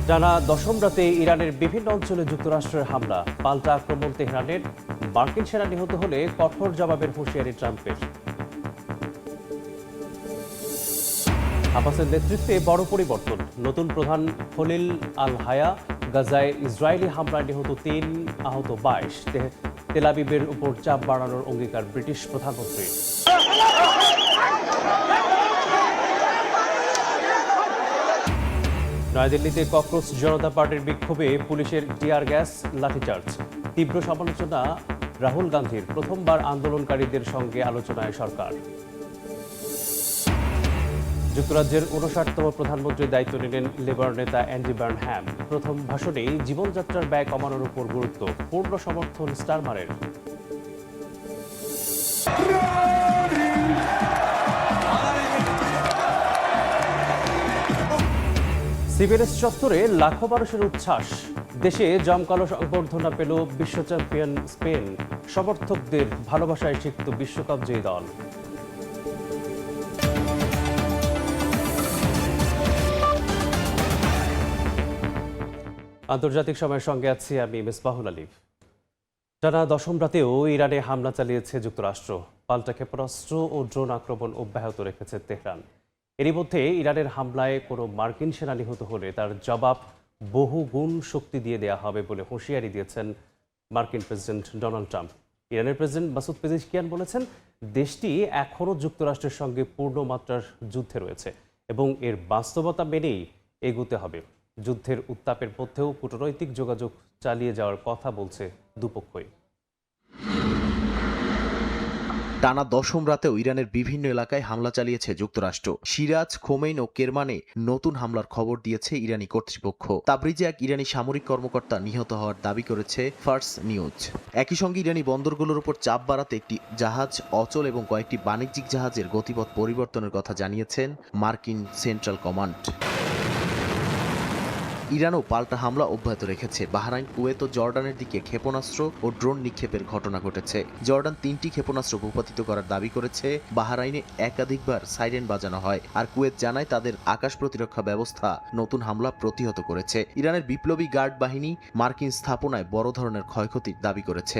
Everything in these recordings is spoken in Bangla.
টানা দশম রাতে ইরানের বিভিন্ন অঞ্চলে যুক্তরাষ্ট্রের হামলা, পাল্টা আক্রমণ তেহরানের। মার্কিন সেনা নিহত হলে কঠোর জবাবের হুঁশিয়ারি ট্রাম্পের। হামাসের নেতৃত্বে বড় পরিবর্তন, নতুন প্রধান খলিল আল হায়া। গাজায় ইসরায়েলি হামলায় নিহত ৩, আহত ২২। তেল আবিবের উপর চাপ বাড়ানোর অঙ্গীকার ব্রিটিশ প্রধানমন্ত্রীর। নয়াদিল্লিতে ককরোচ জনতা পার্টির বিক্ষোভে পুলিশের টিয়ার গ্যাস, লাঠিচার্জ। তীব্র সমালোচনা রাহুল গান্ধীর, প্রথমবার আন্দোলনকারীদের সঙ্গে আলোচনায় সরকার। যুক্তরাজ্যের ৫৯তম প্রধানমন্ত্রীর দায়িত্ব নিলেন লেবার নেতা অ্যান্ডি বার্নহ্যাম। প্রথম ভাষণেই জীবনযাত্রার ব্যয় কমানোর উপর গুরুত্ব, পূর্ণ সমর্থন স্টারমারের। সিবিএস চত্বরে লাখো মানুষের উচ্ছ্বাস, দেশে জমকালো সংবর্ধনা পেল বিশ্ব চ্যাম্পিয়ন স্পেন। সমর্থকদের ভালোবাসায় সিক্ত বিশ্বকাপ জয়ী দল। আন্তর্জাতিক সময়ের সঙ্গে আছি আমি মিসবাহুল আলিফ। টানা দশম রাতেও ইরানে হামলা চালিয়েছে যুক্তরাষ্ট্র, পাল্টা ক্ষেপণাস্ত্র ও ড্রোন আক্রমণ অব্যাহত রেখেছে তেহরান। এরই মধ্যে ইরানের হামলায় কোনো মার্কিন সেনা নিহত হলে তার জবাব বহু গুণ শক্তি দিয়ে দেওয়া হবে বলে হুঁশিয়ারি দিয়েছেন মার্কিন প্রেসিডেন্ট ডোনাল্ড ট্রাম্প। ইরানের প্রেসিডেন্ট মাসুদ পেজেশকিয়ান বলেছেন, দেশটি এখনও যুক্তরাষ্ট্রের সঙ্গে পূর্ণমাত্রার যুদ্ধে রয়েছে এবং এর বাস্তবতা মেনেই এগোতে হবে। যুদ্ধের উত্তাপের মধ্যেও কূটনৈতিক যোগাযোগ চালিয়ে যাওয়ার কথা বলছে দুপক্ষই। টানা দশম রাতেও ইরানের বিভিন্ন এলাকায় হামলা চালিয়েছে যুক্তরাষ্ট্র। সিরাজ, খোমেইন ও কেরমানে নতুন হামলার খবর দিয়েছে ইরানি কর্তৃপক্ষ। তাবরিজে এক ইরানি সামরিক কর্মকর্তা নিহত হওয়ার দাবি করেছে ফার্স নিউজ। একই সঙ্গে ইরানি বন্দরগুলোর উপর চাপ বাড়াতে একটি জাহাজ অচল এবং কয়েকটি বাণিজ্যিক জাহাজের গতিপথ পরিবর্তনের কথা জানিয়েছেন মার্কিন সেন্ট্রাল কমান্ড। ইরানও পাল্টা হামলা অব্যাহত রেখেছে। বাহরাইন, কুয়েত ও জর্ডানের দিকে ক্ষেপণাস্ত্র ও ড্রোন নিক্ষেপের ঘটনা ঘটেছে। জর্ডান ৩টি ক্ষেপণাস্ত্র ভূপাতিত করার দাবি করেছে। বাহরাইনে একাধিকবার সাইরেন বাজানো হয়, আর কুয়েত জানায় তাদের আকাশ প্রতিরক্ষা ব্যবস্থা নতুন হামলা প্রতিহত করেছে। ইরানের বিপ্লবী গার্ড বাহিনী মার্কিন স্থাপনায় বড় ধরনের ক্ষয়ক্ষতির দাবি করেছে।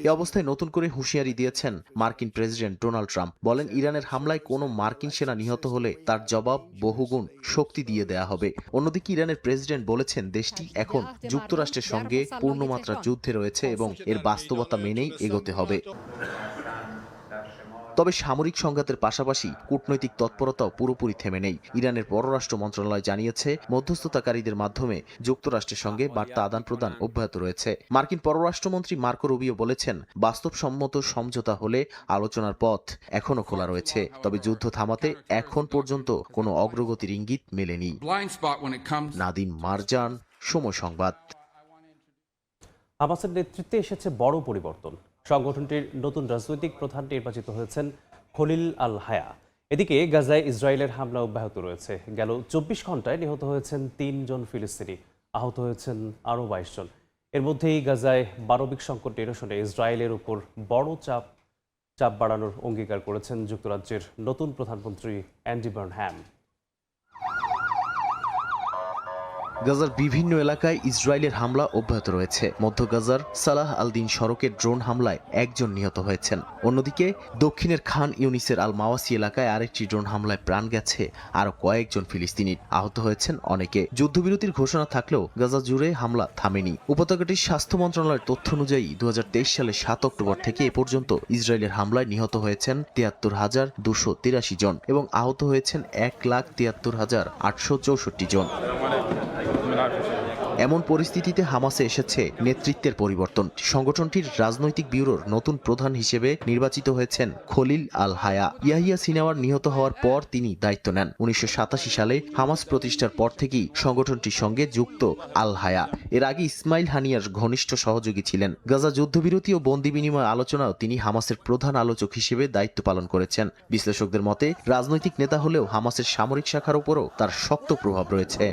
এ অবস্থায় নতুন করে হুঁশিয়ারি দিয়েছেন মার্কিন প্রেসিডেন্ট ডোনাল্ড ট্রাম্প। বলেন, ইরানের হামলায় কোনো মার্কিন সেনা নিহত হলে তার জবাব বহুগুণ শক্তি দিয়ে দেয়া হবে। অন্যদিকে ইরানের প্রেসিডেন্ট বলেছেন, দেশটি এখন যুক্তরাষ্ট্রের সঙ্গে পূর্ণমাত্রা যুদ্ধে রয়েছে এবং এর বাস্তবতা মেনেই এগোতে হবে। তবে সামরিক সংঘাতের পাশাপাশি কূটনৈতিক তৎপরতাও পুরোপুরি থেমে নেই। ইরানের পররাষ্ট্র মন্ত্রণালয় জানিয়েছে, মধ্যস্থতাকারীদের মাধ্যমে যুক্তরাষ্ট্রের সঙ্গে বার্তা আদান প্রদান অব্যাহত রয়েছে। মার্কিন পররাষ্ট্রমন্ত্রী মার্কো রুবিও বলেছেন, বাস্তবসম্মত সমঝোতা হলে আলোচনার পথ এখনো খোলা রয়েছে। তবে যুদ্ধ থামাতে এখন পর্যন্ত কোনো অগ্রগতির ইঙ্গিত মেলেনি। নাদিম মারজান, সময় সংবাদ। হামাসের নেতৃত্বে এসেছে বড় পরিবর্তন। সংগঠনটির নতুন রাজনৈতিক প্রধান নির্বাচিত হয়েছেন খলিল আল হায়া। এদিকে গাজায় ইসরায়েলের হামলা অব্যাহত রয়েছে। গেল ২৪ ঘন্টায় নিহত হয়েছেন ৩ জন ফিলিস্তিনি, আহত হয়েছেন আরও ২২ জন। এর মধ্যেই গাজায় মানবিক সংকট নিরসনে ইসরায়েলের উপর বড় চাপ বাড়ানোর অঙ্গীকার করেছেন যুক্তরাজ্যের নতুন প্রধানমন্ত্রী অ্যান্ডি বার্নহ্যাম। গাজার বিভিন্ন এলাকায় ইসরায়েলের হামলা অব্যাহত রয়েছে। মধ্য গাজার সালাহ আল দিন সড়কের ড্রোন হামলায় একজন নিহত হয়েছেন। অন্যদিকে দক্ষিণের খান ইউনিসের আল মাওয়াসি এলাকায় আরেকটি ড্রোন হামলায় প্রাণ গেছে আরও কয়েকজন ফিলিস্তিনির, আহত হয়েছেন অনেকে। যুদ্ধবিরতির ঘোষণা থাকলেও গাজা জুড়ে হামলা থামেনি। উপত্যকাটির স্বাস্থ্য মন্ত্রণালয়ের তথ্য অনুযায়ী ২০২৩ সালের ৭ অক্টোবর থেকে এ পর্যন্ত ইসরায়েলের হামলায় নিহত হয়েছেন ৭৩,২৮৩ জন এবং আহত হয়েছেন ১,৭৩,৮৬৪ জন। এমন পরিস্থিতিতে হামাসে এসেছে নেতৃত্বের পরিবর্তন। সংগঠনটির রাজনৈতিক ব্যুরোর নতুন প্রধান হিসেবে নির্বাচিত হয়েছেন খলিল আল হায়া। ইয়াহিয়া সিনাওয়ার নিহত হওয়ার পর তিনি দায়িত্ব নেন। ১৯৮৭ সালে হামাস প্রতিষ্ঠার পর থেকেই সংগঠনটির সঙ্গে যুক্ত আল হায়া। এর আগে ইসমাইল হানিয়ার ঘনিষ্ঠ সহযোগী ছিলেন। গাজা যুদ্ধবিরতি ও বন্দি বিনিময় আলোচনাও তিনি হামাসের প্রধান আলোচক হিসেবে দায়িত্ব পালন করেছেন। বিশ্লেষকদের মতে, রাজনৈতিক নেতা হলেও হামাসের সামরিক শাখার উপরও তার শক্ত প্রভাব রয়েছে।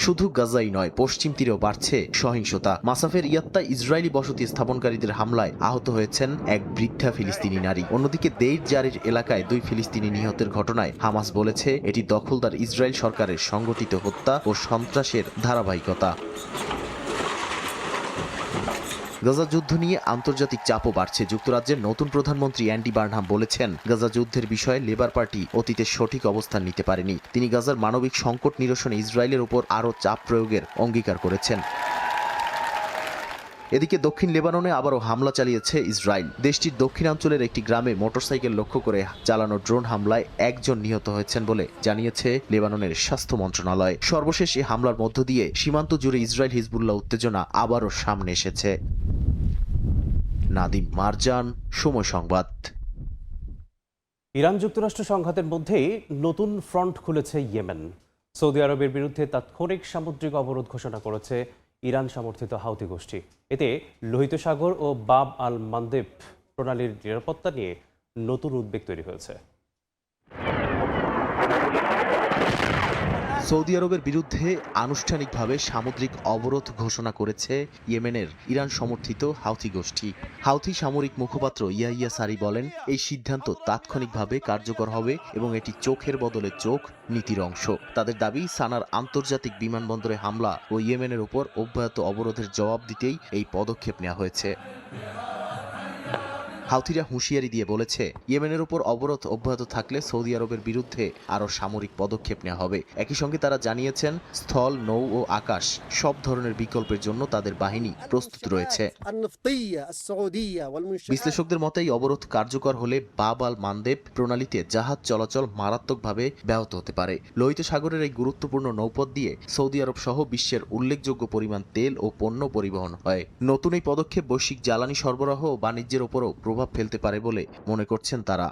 শুধু গাজাই নয়, পশ্চিম তীরেও বাড়ছে সহিংসতা। মাসাফের ইয়াত্তা ইসরায়েলি বসতি স্থাপনকারীদের হামলায় আহত হয়েছেন এক বৃদ্ধা ফিলিস্তিনি নারী। অন্যদিকে দেইর জারির এলাকায় 2 ফিলিস্তিনি নিহতের ঘটনায় হামাস বলেছে এটি দখলদার ইসরায়েল সরকারের সংগঠিত হত্যা ও সন্ত্রাসের ধারাবাহিকতা। গাজা যুদ্ধ নিয়ে আন্তর্জাতিক চাপও বাড়ছে। যুক্তরাজ্যের নতুন প্রধানমন্ত্রী অ্যান্ডি বার্নহাম বলেছেন গাজা যুদ্ধের বিষয়ে লেবার পার্টি অতীতে সঠিক অবস্থান নিতে পারেনি। তিনি গাজার মানবিক সংকট নিরসনে ইসরায়েলের উপর আরও চাপ প্রয়োগের অঙ্গীকার করেছেন। এদিকে দক্ষিণ লেবাননে আবারও হামলা চালিয়েছে ইসরায়েল। দেশটির দক্ষিণাঞ্চলের একটি গ্রামে মোটরসাইকেল লক্ষ্য করে চালানো ড্রোন হামলায় 1 জন নিহত হয়েছেন বলে জানিয়েছে লেবাননের স্বাস্থ্য মন্ত্রণালয়। সর্বশেষ এই হামলার মধ্য দিয়ে সীমান্ত জুড়ে ইসরায়েল হিজবুল্লাহ উত্তেজনা আবারও সামনে এসেছে। নাদিম মারজান, সময় সংবাদ। ইরান যুক্তরাষ্ট্র সংঘাতের মধ্যেই নতুন ফ্রন্ট খুলেছে ইয়েমেন। সৌদি আরবের বিরুদ্ধে তাৎক্ষণিক সামুদ্রিক অবরোধ ঘোষণা করেছে ইরান সমর্থিত হাউথি গোষ্ঠী। এতে লোহিত সাগর ও বাব আল মান্দেব প্রণালীর নিরাপত্তা নিয়ে নতুন উদ্বেগ তৈরি হয়েছে। সৌদি আরবের বিরুদ্ধে আনুষ্ঠানিকভাবে সামুদ্রিক অবরোধ ঘোষণা করেছে ইয়েমেনের ইরান সমর্থিত হাউথি গোষ্ঠী। হাউথি সামরিক মুখপাত্র ইয়াহিয়া সারি বলেন, এই সিদ্ধান্ত তাৎক্ষণিকভাবে কার্যকর হবে এবং এটি চোখের বদলে চোখ নীতির অংশ। তাদের দাবি, সানার আন্তর্জাতিক বিমানবন্দরে হামলা ও ইয়েমেনের উপর অব্যাহত অবরোধের জবাব দিতেই এই পদক্ষেপ নেওয়া হয়েছে। হাউথিরা হুঁশিয়ারি দিয়ে বলেছে, ইয়েমেনের উপর অবরোধ অব্যাহত থাকলে সৌদি আরবের বিরুদ্ধে আরও সামরিক পদক্ষেপ নেওয়া হবে। একই সঙ্গে তারা জানিয়েছেন, স্থল, নৌ ও আকাশ সব ধরনের বিকল্পের জন্য তাদের বাহিনী প্রস্তুত রয়েছে। বিশ্লেষকদের মতে এই অবরোধ কার্যকর হলে বাব আল মান্দেব প্রণালীতে জাহাজ চলাচল মারাত্মকভাবে ব্যাহত হতে পারে। লোহিত সাগরের এই গুরুত্বপূর্ণ নৌপথ দিয়ে সৌদি আরব সহ বিশ্বের উল্লেখযোগ্য পরিমাণ তেল ও পণ্য পরিবহন হয়। নতুন এই পদক্ষেপ বৈশ্বিক জ্বালানি সরবরাহ ও বাণিজ্যের ওপরও প্রভাব ফেলতে পারে বলে মনে করছেন তারা।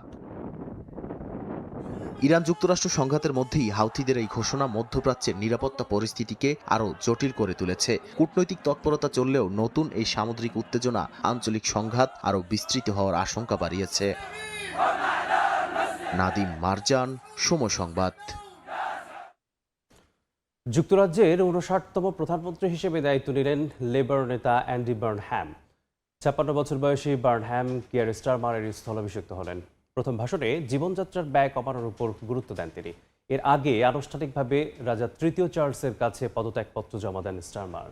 ইরান যুক্তরাষ্ট্র সংঘাতের মধ্যেই হাউথিদের এই ঘোষণা মধ্যপ্রাচ্যের নিরাপত্তা পরিস্থিতিকে আরও জটিল করে তুলেছে। কূটনৈতিক তৎপরতা চললেও নতুন এই সামুদ্রিক উত্তেজনা আঞ্চলিক সংঘাত আরও বিস্তৃত হওয়ার আশঙ্কা বাড়িয়েছে। নাদিম মারজান, সময় সংবাদ। যুক্তরাজ্যের 59তম প্রধানমন্ত্রী হিসেবে দায়িত্ব নিলেন লেবার নেতা অ্যান্ডি বার্নহ্যাম। 56 বছর বয়সী বার্নহ্যাম কিয়ার স্টারমারের স্থলাভিষিক্ত হলেন। প্রথম ভাষণে জীবনযাত্রার ব্যয় কমানোর উপর গুরুত্ব দেন তিনি। এর আগে আনুষ্ঠানিকভাবে রাজা তৃতীয় চার্লসের কাছে পদত্যাগপত্র জমা দেন স্টারমার।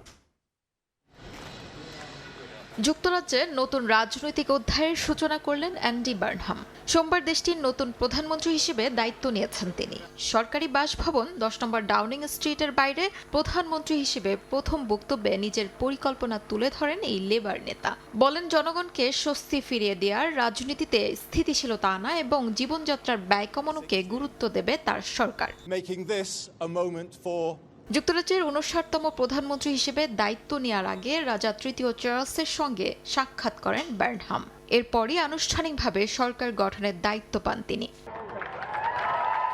যুক্তরাজ্যের নতুন রাজনৈতিক অধ্যায়ের সূচনা করলেন অ্যান্ডি বার্নহাম। সোমবার দেশটির নতুন প্রধানমন্ত্রী হিসেবে দায়িত্ব নিয়েছেন তিনি। সরকারি বাসভবন 10 নম্বর ডাউনিং স্ট্রিটের বাইরে প্রধানমন্ত্রী হিসেবে প্রথম বক্তব্যে নিজের পরিকল্পনা তুলে ধরেন এই লেবার নেতা। বলেন, জনগণকে স্বস্তি ফিরিয়ে দেওয়ার, রাজনীতিতে স্থিতিশীলতা আনা এবং জীবনযাত্রার ব্যয় কমানোকে গুরুত্ব দেবে তার সরকার। যুক্তরাজ্যের 59তম প্রধানমন্ত্রী হিসেবে দায়িত্ব নেওয়ার আগে রাজা তৃতীয় চার্লসের সঙ্গে সাক্ষাৎ করেন বার্নহাম। এরপরই আনুষ্ঠানিকভাবে সরকার গঠনের দায়িত্ব পান তিনি।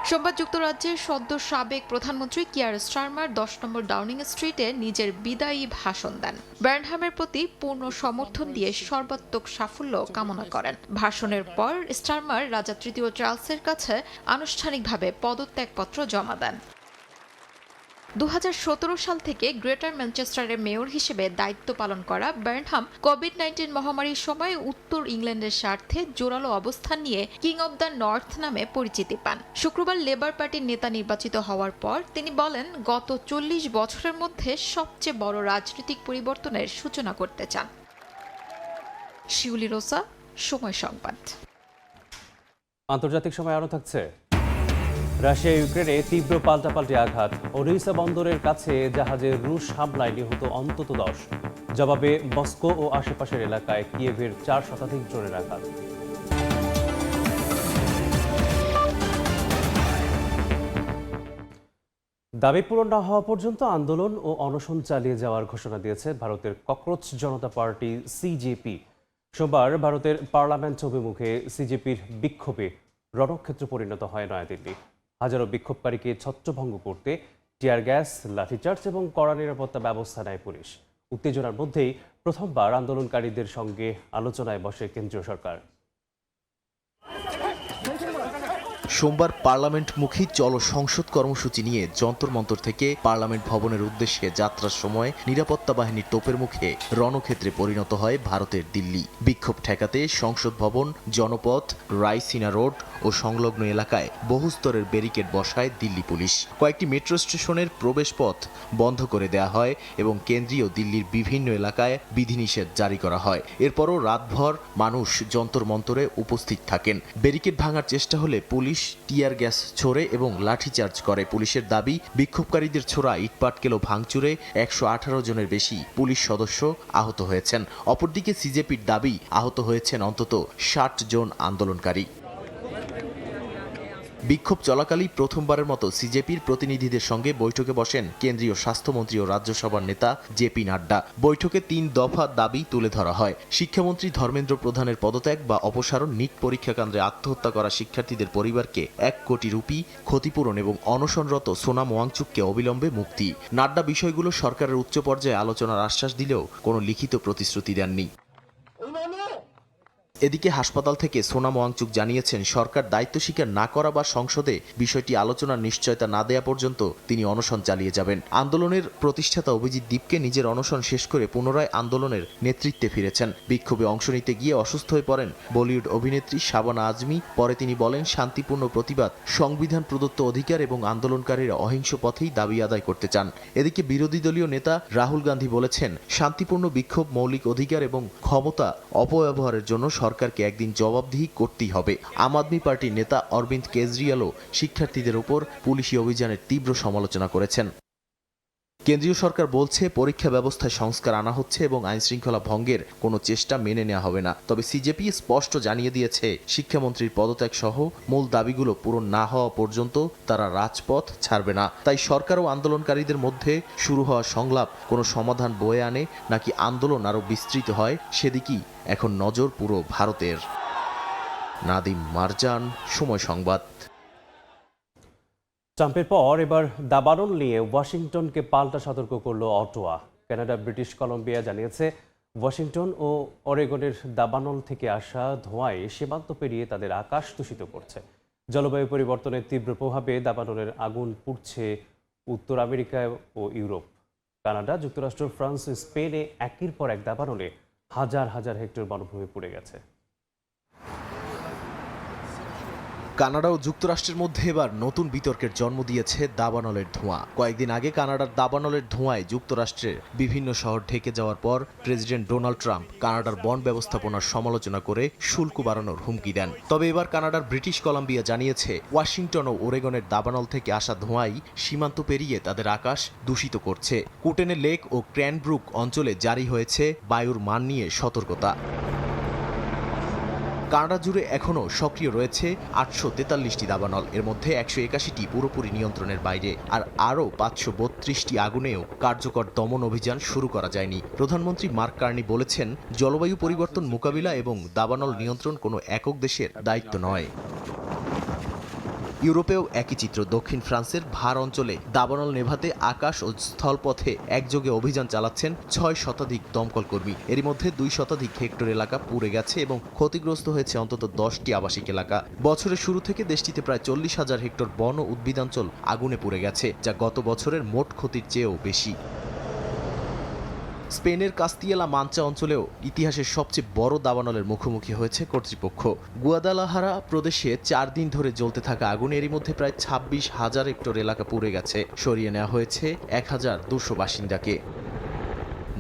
সোমবার যুক্তরাজ্যের সদ্য সাবেক প্রধানমন্ত্রী কিয়ার স্টারমার 10 নম্বর ডাউনিং স্ট্রিটে নিজের বিদায়ী ভাষণ দেন। বার্নহামের প্রতি পূর্ণ সমর্থন দিয়ে সর্বাত্মক সাফল্য কামনা করেন। ভাষণের পর স্টারমার রাজা তৃতীয় চার্লসের কাছে আনুষ্ঠানিকভাবে পদত্যাগপত্র জমা দেন। 2017 সাল থেকে গ্রেটার ম্যানচেস্টারের মেয়র হিসেবে দায়িত্ব পালন করা বার্নহাম কোভিড-19 মহামারীর সময় উত্তর ইংল্যান্ডের স্বার্থে জোরালো অবস্থান নিয়ে কিং অব দ্য নর্থ নামে পরিচিতি পান। শুক্রবার লেবার পার্টির নেতা নির্বাচিত হওয়ার পর তিনি বলেন, গত 40 বছরের মধ্যে সবচেয়ে বড় রাজনৈতিক পরিবর্তনের সূচনা করতে চান। শিউলি রোসা, সময় সংবাদ। আন্তর্জাতিক সময় আরও থাকছে। রাশিয়া ইউক্রেনে তীব্র পাল্টাপাল্টি আঘাত। ওডেসা বন্দরের কাছে জাহাজের রুশ হামলায় নিহত অন্তত 10। জবাবে মস্কো ও আশেপাশের এলাকায় কিয়েভের 4 শতাধিক ড্রোনের আঘাত। দাবি পূরণ না হওয়া পর্যন্ত আন্দোলন ও অনশন চালিয়ে যাওয়ার ঘোষণা দিয়েছে ভারতের ককরোচ জনতা পার্টি সিজেপি। সোমবার ভারতের পার্লামেন্ট অভিমুখে সিজেপির বিক্ষোভে রণক্ষেত্র পরিণত হয় নয়াদিল্লি। হাজারো বিক্ষোভকারীকে ছত্রভঙ্গ করতে টিয়ার গ্যাস, লাঠিচার্জ এবং কড়া নিরাপত্তা ব্যবস্থা নেয় পুলিশ। উত্তেজনার মধ্যেই প্রথমবার আন্দোলনকারীদের সঙ্গে আলোচনায় বসে কেন্দ্রীয় সরকার। সোমবার পার্লামেন্টমুখী চলো সংসদ কর্মসূচি নিয়ে যন্তর মন্তর থেকে পার্লামেন্ট ভবনের উদ্দেশ্যে যাত্রার সময় নিরাপত্তা বাহিনীর তোপের মুখে রণক্ষেত্রে পরিণত হয় ভারতের দিল্লি। বিক্ষোভ ঠেকাতে সংসদ ভবন, জনপথ, রাইসিনা রোড ও সংলগ্ন এলাকায় বহুস্তরের ব্যারিকেড বসায় দিল্লি পুলিশ। কয়েকটি মেট্রো স্টেশনের প্রবেশপথ বন্ধ করে দেওয়া হয় এবং কেন্দ্রীয় দিল্লির বিভিন্ন এলাকায় বিধিনিষেধ জারি করা হয়। এরপরও রাতভর মানুষ যন্তর মন্তরে উপস্থিত থাকেন। ব্যারিকেড ভাঙার চেষ্টা হলে পুলিশ টিয়ার গ্যাস ছোড়ে এবং লাঠিচার্জ করে। পুলিশের দাবি, বিক্ষোভকারীদের ছোড়া ইটপাটকেল ও ভাঙচুরে 118 জনের বেশি পুলিশ সদস্য আহত হয়েছেন। অপরদিকে সিজেপির দাবি, আহত হয়েছেন অন্তত 60 জন আন্দোলনকারী। বিক্ষোভ চলাকালেই প্রথমবারের মতো সিজেপির প্রতিনিধিদের সঙ্গে বৈঠকে বসেন কেন্দ্রীয় স্বাস্থ্যমন্ত্রী ও রাজ্যসভার নেতা জেপি নাড্ডা। বৈঠকে 3 দফা দাবি তুলে ধরা হয়। শিক্ষামন্ত্রী ধর্মেন্দ্র প্রধানের পদত্যাগ বা অপসারণ, নিট পরীক্ষা কেন্দ্রে আত্মহত্যা করা শিক্ষার্থীদের পরিবারকে 1 কোটি রুপি ক্ষতিপূরণ এবং অনশনরত সোনাম ওয়াংচুককে অবিলম্বে মুক্তি। নাড্ডা বিষয়গুলো সরকারের উচ্চ পর্যায়ে আলোচনার আশ্বাস দিলেও কোনো লিখিত প্রতিশ্রুতি দেননি। এদিকে হাসপাতাল থেকে সোনাম ওয়াংচুক জানিয়েছেন, সরকার দায়িত্ব স্বীকার না করা বা সংসদে বিষয়টি আলোচনার নিশ্চয়তা না দেয়া পর্যন্ত তিনি অনশন চালিয়ে যাবেন। আন্দোলনের প্রতিষ্ঠাতা অভিজিৎ দীপকে নিজের অনশন শেষ করে পুনরায় আন্দোলনের নেতৃত্বে ফিরেছেন। বিক্ষোভে অংশ নিতে গিয়ে অসুস্থ হয়ে পড়েন বলিউড অভিনেত্রী শাবানা আজমি। পরে তিনি বলেন, শান্তিপূর্ণ প্রতিবাদ সংবিধান প্রদত্ত অধিকার এবং আন্দোলনকারীরা অহিংস পথেই দাবি আদায় করতে চান। এদিকে বিরোধী দলীয় নেতা রাহুল গান্ধী বলেছেন, শান্তিপূর্ণ বিক্ষোভ মৌলিক অধিকার এবং ক্ষমতা অপব্যবহারের জন্য সরকারকে একদিন জবাবদিহি করতেই হবে। আম আদমি পার্টির নেতা অরবিন্দ কেজরিওয়ালও শিক্ষার্থীদের উপর পুলিশি অভিযানের তীব্র সমালোচনা করেছেন। কেন্দ্রীয় সরকার বলছে, পরীক্ষা ব্যবস্থায় সংস্কার আনা হচ্ছে এবং আইনশৃঙ্খলা ভঙ্গের কোনো চেষ্টা মেনে নেওয়া হবে না। তবে সিজেপি স্পষ্ট জানিয়ে দিয়েছে, শিক্ষামন্ত্রীর পদত্যাগ সহ মূল দাবিগুলো পূরণ না হওয়া পর্যন্ত তারা রাজপথ ছাড়বে না। তাই সরকার ও আন্দোলনকারীদের মধ্যে শুরু হওয়া সংলাপ কোনো সমাধান বয়ে আনে নাকি আন্দোলন আরও বিস্তৃত হয়, সেদিকেই এখন নজর পুরো ভারতের। নাদিম মারজান, সময় সংবাদ। ট্রাম্পের পর এবার দাবানল নিয়ে ওয়াশিংটনকে পাল্টা সতর্ক করল অটোয়া। কানাডা, ব্রিটিশ কলম্বিয়া জানিয়েছে, ওয়াশিংটন ও অরেগনের দাবানল থেকে আসা ধোঁয়ায় সীমান্ত পেরিয়ে তাদের আকাশ দূষিত করছে। জলবায়ু পরিবর্তনের তীব্র প্রভাবে দাবানলের আগুন পুড়ছে উত্তর আমেরিকা ও ইউরোপ। কানাডা, যুক্তরাষ্ট্র, ফ্রান্স, স্পেনে একের পর এক দাবানলে হাজার হাজার হেক্টর বনভূমি পুড়ে গেছে। কানাডা ও যুক্তরাষ্ট্রের মধ্যে এবার নতুন বিতর্কের জন্ম দিয়েছে দাবানলের ধোঁয়া। কয়েকদিন আগে কানাডার দাবানলের ধোঁয়ায় যুক্তরাষ্ট্রের বিভিন্ন শহর ঢেকে যাওয়ার পর প্রেসিডেন্ট ডোনাল্ড ট্রাম্প কানাডার বন ব্যবস্থাপনার সমালোচনা করে শুল্ক বাড়ানোর হুমকি দেন। তবে এবার কানাডার ব্রিটিশ কলাম্বিয়া জানিয়েছে, ওয়াশিংটন ও ওরেগনের দাবানল থেকে আসা ধোঁয়াই সীমান্ত পেরিয়ে তাদের আকাশ দূষিত করছে। কুটেনে লেক ও ক্র্যানব্রুক অঞ্চলে জারি হয়েছে বায়ুর মান নিয়ে সতর্কতা। কানাডা জুড়ে এখনও সক্রিয় রয়েছে 843টি দাবানল। এর মধ্যে 181টি পুরোপুরি নিয়ন্ত্রণের বাইরে, আর আরও 532টি আগুনেও কার্যকর দমন অভিযান শুরু করা যায়নি। প্রধানমন্ত্রী মার্ক কার্নি বলেছেন, জলবায়ু পরিবর্তন মোকাবিলা এবং দাবানল নিয়ন্ত্রণ কোনো একক দেশের দায়িত্ব নয়। ইউরোপেও একই চিত্র। দক্ষিণ ফ্রান্সের ভার অঞ্চলে দাবানল নেভাতে আকাশ ও স্থলপথে একযোগে অভিযান চালাচ্ছেন 6 শতাধিক দমকল কর্মী। এরই মধ্যে 2 শতাধিক হেক্টর এলাকা পুড়ে গেছে এবং ক্ষতিগ্রস্ত হয়েছে অন্তত 10টি আবাসিক এলাকা। বছরের শুরু থেকে দেশটিতে প্রায় 40,000 হেক্টর বন ও উদ্ভিদাঞ্চল আগুনে পুড়ে গেছে, যা গত বছরের মোট ক্ষতির চেয়েও বেশি। স্পেনের কাস্তিয়ালা মাঞ্চা অঞ্চলেও ইতিহাসের সবচেয়ে বড় দাবানলের মুখোমুখি হয়েছে কর্তৃপক্ষ। গুয়াদালাহারা প্রদেশে 4 দিন ধরে জ্বলতে থাকা আগুন এরই মধ্যে প্রায় 26,000 হেক্টর এলাকা পুড়ে গেছে। সরিয়ে নেওয়া হয়েছে 1,200 বাসিন্দাকে।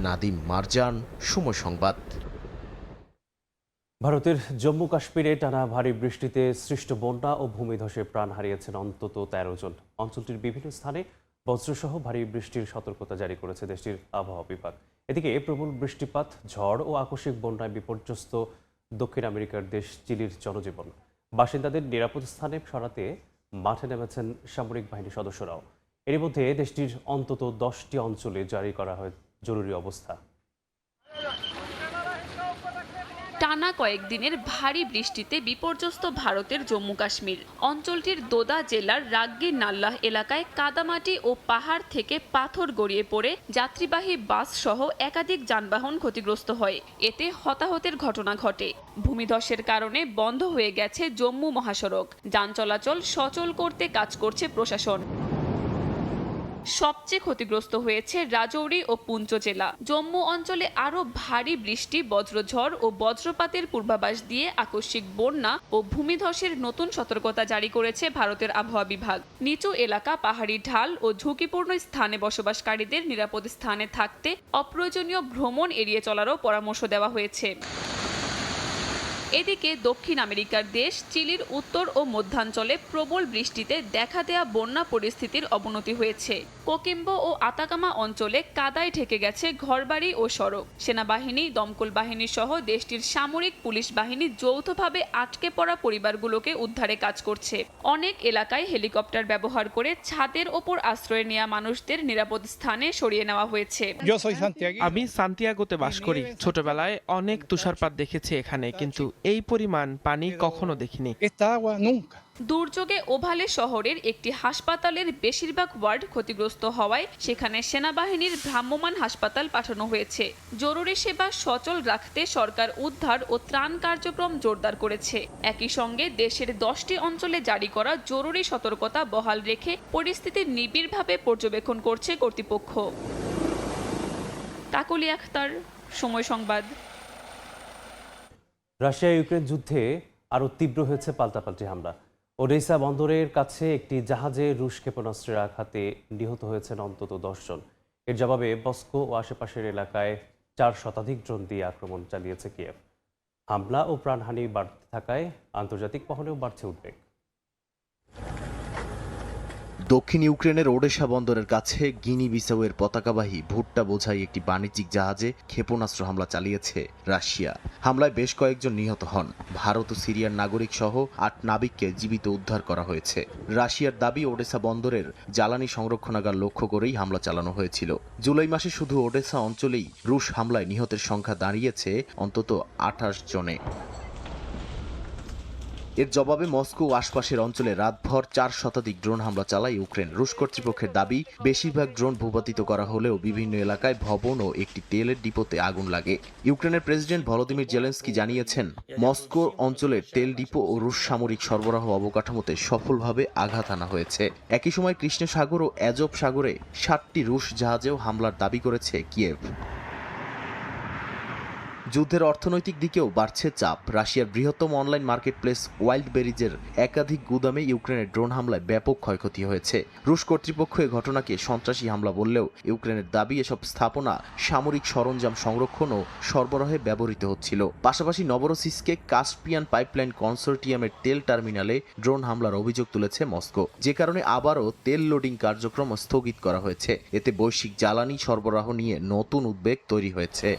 নাদিম মারজান, সময় সংবাদ। ভারতের জম্মু কাশ্মীরে টানা ভারী বৃষ্টিতে সৃষ্ট বন্যা ও ভূমিধসে প্রাণ হারিয়েছেন অন্তত 13 জন। অঞ্চলটির বিভিন্ন স্থানে বজ্রসহ ভারী বৃষ্টির সতর্কতা জারি করেছে দেশটির আবহাওয়া বিভাগ। এদিকে প্রবল বৃষ্টিপাত, ঝড় ও আকস্মিক বন্যায় বিপর্যস্ত দক্ষিণ আমেরিকার দেশ চিলির জনজীবন। বাসিন্দাদের নিরাপদ স্থানে সরাতে মাঠে নেমেছেন সামরিক বাহিনীর সদস্যরাও। এর মধ্যে দেশটির অন্তত 10টি অঞ্চলে জারি করা হয় জরুরি অবস্থা। টানা কয়েকদিনের ভারী বৃষ্টিতে বিপর্যস্ত ভারতের জম্মু কাশ্মীর অঞ্চলটির দোদা জেলার রাগ্গি নাল্লাহ এলাকায় কাদামাটি ও পাহাড় থেকে পাথর গড়িয়ে পড়ে যাত্রীবাহী বাস সহ একাধিক যানবাহন ক্ষতিগ্রস্ত হয়। এতে হতাহতের ঘটনা ঘটে। ভূমিধসের কারণে বন্ধ হয়ে গেছে জম্মু মহাসড়ক। যান চলাচল সচল করতে কাজ করছে প্রশাসন। সবচেয়ে ক্ষতিগ্রস্ত হয়েছে রাজৌরি ও পুঞ্চ জেলা। জম্মু অঞ্চলে আরও ভারী বৃষ্টি, বজ্রঝড় ও বজ্রপাতের পূর্বাভাস দিয়ে আকস্মিক বন্যা ও ভূমিধসের নতুন সতর্কতা জারি করেছে ভারতের আবহাওয়া বিভাগ। নিচু এলাকা, পাহাড়ি ঢাল ও ঝুঁকিপূর্ণ স্থানে বসবাসকারীদের নিরাপদ স্থানে থাকতে অপ্রয়োজনীয় ভ্রমণ এড়িয়ে চলারও পরামর্শ দেওয়া হয়েছে। এদিকে দক্ষিণ আমেরিকার দেশ চিলির উত্তর ও মধ্যাঞ্চলে প্রবল বৃষ্টিতে দেখা দেয়া বন্যা পরিস্থিতির অবনতি হয়েছে। কোকিম্বো ও আতাকামা অঞ্চলে কাদায় ঢেকে গেছে ঘরবাড়ি ও সড়ক। সেনাবাহিনী, দমকল বাহিনী সহ দেশটির সামরিক, পুলিশ বাহিনী যৌথভাবে আটকে পড়া পরিবারগুলোকে উদ্ধারে কাজ করছে। অনেক এলাকায় হেলিকপ্টার ব্যবহার করে ছাদের ওপর আশ্রয় নেওয়া মানুষদের নিরাপদ স্থানে সরিয়ে নেওয়া হয়েছে। আমি সান্তিয়াগোতে বাস করি। ছোটবেলায় অনেক তুষারপাত দেখেছি এখানে, কিন্তু এই পরিমাণ পানি কখনো দেখিনি। দুর্যোগে ওভালে শহরের একটি হাসপাতালের বেশিরভাগ ওয়ার্ড ক্ষতিগ্রস্ত হওয়ায় সেখানে সেনাবাহিনীর ভ্রাম্যমাণ হাসপাতাল পাঠানো হয়েছে। জরুরি সেবা সচল রাখতে সরকার উদ্ধার ও ত্রাণ কার্যক্রম জোরদার করেছে। একই সঙ্গে দেশের 10টি অঞ্চলে জারি করা জরুরি সতর্কতা বহাল রেখে পরিস্থিতি নিবিড়ভাবে পর্যবেক্ষণ করছে কর্তৃপক্ষ। কাকলি আখতার, সময় সংবাদ। রাশিয়া ইউক্রেন যুদ্ধে আরও তীব্র হয়েছে পাল্টাপাল্টি হামলা। ওডেসা বন্দরের কাছে একটি জাহাজে রুশ ক্ষেপণাস্ত্রের আঘাতে নিহত হয়েছেন অন্তত 10 জন। এর জবাবে মস্কো ও আশেপাশের এলাকায় 4 শতাধিক ড্রোন দিয়ে আক্রমণ চালিয়েছে কিয়েভ। হামলা ও প্রাণহানি বাড়তে থাকায় আন্তর্জাতিক মহলেও বাড়ছে উদ্বেগ। দক্ষিণ ইউক্রেনের ওডেসা বন্দরের কাছে গিনি বিসাউয়ের পতাকাবাহী ভুট্টা বোঝাই একটি বাণিজ্যিক জাহাজে ক্ষেপণাস্ত্র হামলা চালিয়েছে রাশিয়া। হামলায় বেশ কয়েকজন নিহত হন। ভারত ও সিরিয়ার নাগরিক সহ 8 নাবিককে জীবিত উদ্ধার করা হয়েছে। রাশিয়ার দাবি, ওডেসা বন্দরের জ্বালানি সংরক্ষণাগার লক্ষ্য করেই হামলা চালানো হয়েছিল। জুলাই মাসে শুধু ওডেসা অঞ্চলেই রুশ হামলায় নিহতের সংখ্যা দাঁড়িয়েছে অন্তত 28 জনে। এর জবাবে মস্কো ও আশপাশের অঞ্চলে রাতভর 4 শতাধিক ড্রোন হামলা চালায় ইউক্রেন। রুশ কর্তৃপক্ষের দাবি, বেশিরভাগ ড্রোন ভূপাতিত করা হলেও বিভিন্ন এলাকায় ভবন ও একটি তেলের ডিপোতে আগুন লাগে। ইউক্রেনের প্রেসিডেন্ট ভলোদিমির জেলেনস্কি জানিয়েছেন, মস্কো অঞ্চলের তেল ডিপো ও রুশ সামরিক সরবরাহ অবকাঠামোতে সফলভাবে আঘাত আনা হয়েছে। একই সময় কৃষ্ণ সাগর ও অ্যাজভ সাগরে 7টি রুশ জাহাজেও হামলার দাবি করেছে কিয়েভ। যুদ্ধের অর্থনৈতিক দিকেও বাড়ছে চাপ। রাশিয়ার বৃহত্তম অনলাইন মার্কেটপ্লেস ওয়াইল্ডবেরিজের একাধিক গুদামে ইউক্রেনের ড্রোন হামলায় ব্যাপক ক্ষয়ক্ষতি হয়েছে। রুশ কর্তৃপক্ষ এ ঘটনাকে সন্ত্রাসী হামলা বললেও ইউক্রেনের দাবি, এসব স্থাপনা সামরিক সরঞ্জাম সংরক্ষণ ও সরবরাহে ব্যবহৃত হচ্ছিল। পাশাপাশি নভরোসিস্কে কাস্পিয়ান পাইপলাইন কনসোর্টিয়ামের তেল টার্মিনালে ড্রোন হামলার অভিযোগ তুলেছে মস্কো, যে কারণে আবারও তেল লোডিং কার্যক্রম স্থগিত করা হয়েছে। এতে বৈশ্বিক জ্বালানি সরবরাহ নিয়ে নতুন উদ্বেগ তৈরি হয়েছে।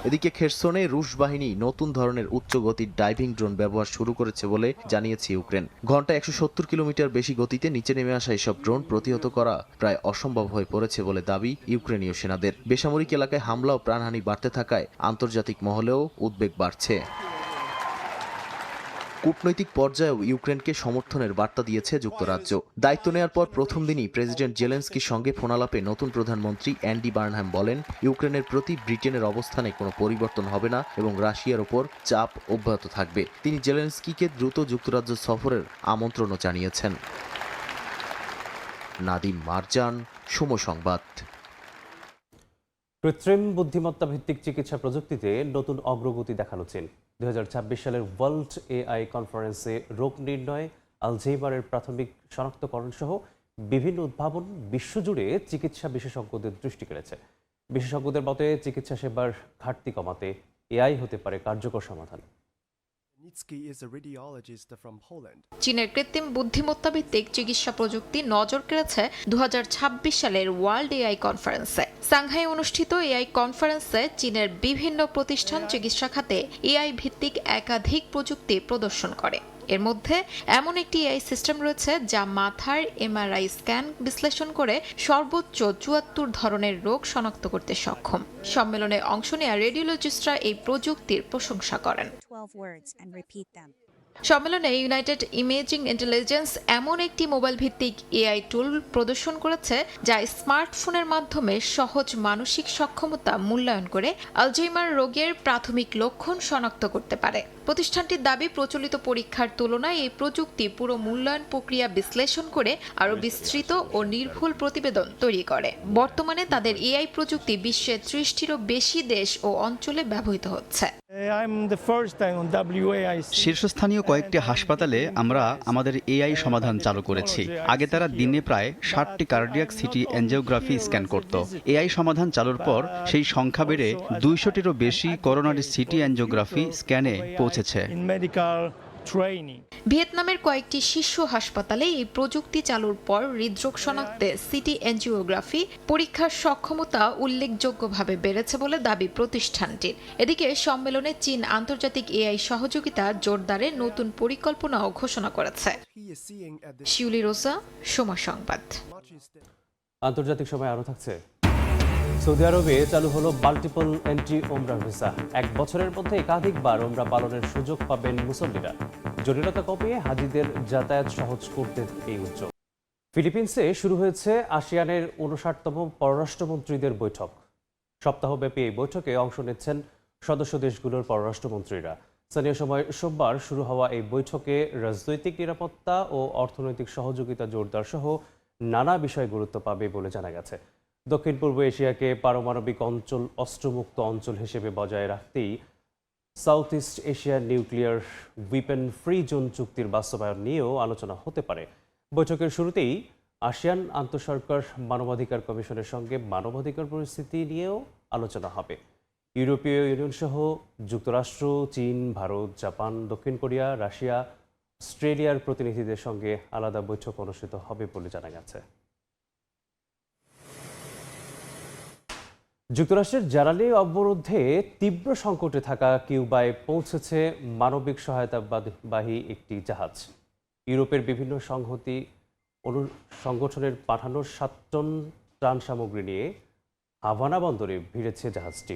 এদিকে খেরসনে রুশ বাহিনী নতুন ধরনের উচ্চ গতির ডাইভিং ড্রোন ব্যবহার শুরু করেছে বলে জানিয়েছে ইউক্রেন। ঘন্টায় 170 কিলোমিটার বেশি গতিতে নিচে নেমে আসা এসব ড্রোন প্রতিহত করা প্রায় অসম্ভব হয়ে পড়েছে বলে দাবি ইউক্রেনীয় সেনাদের। বেসামরিক এলাকায় হামলা ও প্রাণহানি বাড়তে থাকায় আন্তর্জাতিক মহলেও উদ্বেগ বাড়ছে। কূটনৈতিক পর্যায়েও ইউক্রেনকে সমর্থনের বার্তা দিয়েছে যুক্তরাজ্য। দায়িত্ব নেওয়ার পর প্রথম দিনই প্রেসিডেন্ট জেলেনস্কির সঙ্গে ফোনালাপে নতুন প্রধানমন্ত্রী অ্যান্ডি বার্নহ্যাম বলেন, ইউক্রেনের প্রতি ব্রিটেনের অবস্থানে কোনো পরিবর্তন হবে না এবং রাশিয়ার ওপর চাপ অব্যাহত থাকবে। তিনি জেলেনস্কিকে দ্রুত যুক্তরাজ্য সফরের আমন্ত্রণও জানিয়েছেন। নাদিম মারজান, সময় সংবাদ। কৃত্রিম বুদ্ধিমত্তা ভিত্তিক চিকিৎসা প্রযুক্তিতে নতুন অগ্রগতি দেখালো চীন। 2026 সালের ওয়ার্ল্ড এআই কনফারেন্সে রোগ নির্ণয়, আলঝেইমারের প্রাথমিক শনাক্তকরণ সহ বিভিন্ন উদ্ভাবন বিশ্বজুড়ে চিকিৎসা বিশেষজ্ঞদের দৃষ্টি কেড়েছে। বিশেষজ্ঞদের মতে চিকিৎসা সেবার ঘাটতি কমাতে এআই হতে পারে কার্যকর সমাধান। চীনের কৃত্রিম বুদ্ধিমত্তা ভিত্তিক চিকিৎসা প্রযুক্তি নজর কেড়েছে 2026 সালের ওয়ার্ল্ড এআই কনফারেন্সে। সাংহাই অনুষ্ঠিত এআই কনফারেন্সে চীনের বিভিন্ন প্রতিষ্ঠান চিকিৎসা খাতে এআই ভিত্তিক একাধিক প্রযুক্তি প্রদর্শন করে। এর মধ্যে এমন একটি এআই সিস্টেম রয়েছে যা মাথার এমআরআই স্ক্যান বিশ্লেষণ করে সর্বোচ্চ ৭৪ ধরনের রোগ শনাক্ত করতে সক্ষম। সম্মেলনে অংশ নেওয়া রেডিওলজিস্টরা এই প্রযুক্তির প্রশংসা করেন। 12 words and repeat them. সম্মেলনে ইউনাইটেড ইমেজিং ইন্টেলিজেন্স এমন একটি মোবাইল ভিত্তিক এআই টুল প্রদর্শন করেছে যা স্মার্টফোনের মাধ্যমে সহজ মানসিক সক্ষমতা মূল্যায়ন করে আলঝেইমার রোগের প্রাথমিক লক্ষণ শনাক্ত করতে পারে। প্রতিষ্ঠানটির দাবি, প্রচলিত পরীক্ষার তুলনায় এই প্রযুক্তি পুরো মূল্যায়ন প্রক্রিয়া বিশ্লেষণ করে আরও বিস্তৃত ও নির্ভুল প্রতিবেদন তৈরি করে। বর্তমানে তাদের এআই প্রযুক্তি বিশ্বের ৩০টিরও বেশি দেশ ও অঞ্চলে ব্যবহৃত হচ্ছে। শীর্ষস্থানীয় কয়েকটি হাসপাতালে আমরা আমাদের এআই সমাধান চালু করেছি। আগে তারা দিনে প্রায় 60টি কার্ডিয়াক সিটি এনজিওগ্রাফি স্ক্যান করত। এআই সমাধান চালুর পর সেই সংখ্যা বেড়ে 200টিরও বেশি করোনারি সিটি এনজিওগ্রাফি স্ক্যানে পৌঁছেছে। ভিয়েতনামের কয়েকটি শীর্ষ হাসপাতালে এই প্রযুক্তি চালুর পর হৃদরোগ শনাক্তে সিটি এনজিওগ্রাফি পরীক্ষার সক্ষমতা উল্লেখযোগ্যভাবে বেড়েছে বলে দাবি প্রতিষ্ঠানটির। এদিকে সম্মেলনে চীন আন্তর্জাতিক এআই সহযোগিতা জোরদারে নতুন পরিকল্পনাও ঘোষণা করেছে। শিউলি রোসা, সময় সংবাদ। আন্তর্জাতিক সময় আরও থাকছে। সৌদি আরবে চালু হলো মাল্টিপল এন্ট্রি ওমরা ভিসা। 1 বছরের মধ্যে একাধিকবার ওমরা পালনের সুযোগ পাবেন মুসল্লিরা। জটিলতা কমিয়ে হাজিদের যাতায়াত সহজ করতে এই উদ্যোগ। ফিলিপিন্সে শুরু হয়েছে আসিয়ানের 59তম পররাষ্ট্রমন্ত্রীদের বৈঠক। সপ্তাহব্যাপী এই বৈঠকে অংশ নিচ্ছেন সদস্য দেশগুলোর পররাষ্ট্রমন্ত্রীরা। স্থানীয় সময় সোমবার শুরু হওয়া এই বৈঠকে রাজনৈতিক নিরাপত্তা ও অর্থনৈতিক সহযোগিতা জোরদার সহ নানা বিষয় গুরুত্ব পাবে বলে জানা গেছে। দক্ষিণ পূর্ব এশিয়াকে পারমাণবিক অঞ্চল, অস্ত্রমুক্ত অঞ্চল হিসেবে বজায় রাখতেই south east Asia nuclear weapon free zone চুক্তির বাস্তবায়ন নিয়েও আলোচনা হতে পারে। বৈঠকের শুরুতেই আসিয়ান আন্তঃসরকার মানবাধিকার কমিশনের সঙ্গে মানবাধিকার পরিস্থিতি নিয়েও আলোচনা হবে। ইউরোপীয় ইউনিয়ন সহ যুক্তরাষ্ট্র, চীন, ভারত, জাপান, দক্ষিণ কোরিয়া, রাশিয়া, অস্ট্রেলিয়ার প্রতিনিধিদের সঙ্গে আলাদা বৈঠক অনুষ্ঠিত হবে বলে জানা গেছে। যুক্তরাষ্ট্রের জ্বালানি অবরোধে তীব্র সংকটে থাকা কিউবায় পৌঁছেছে মানবিক সহায়তাবাহী একটি জাহাজ। ইউরোপের বিভিন্ন সংগঠনের পাঠানো 7 টন ত্রাণ সামগ্রী নিয়ে হাভানা বন্দরে ভিড়েছে জাহাজটি।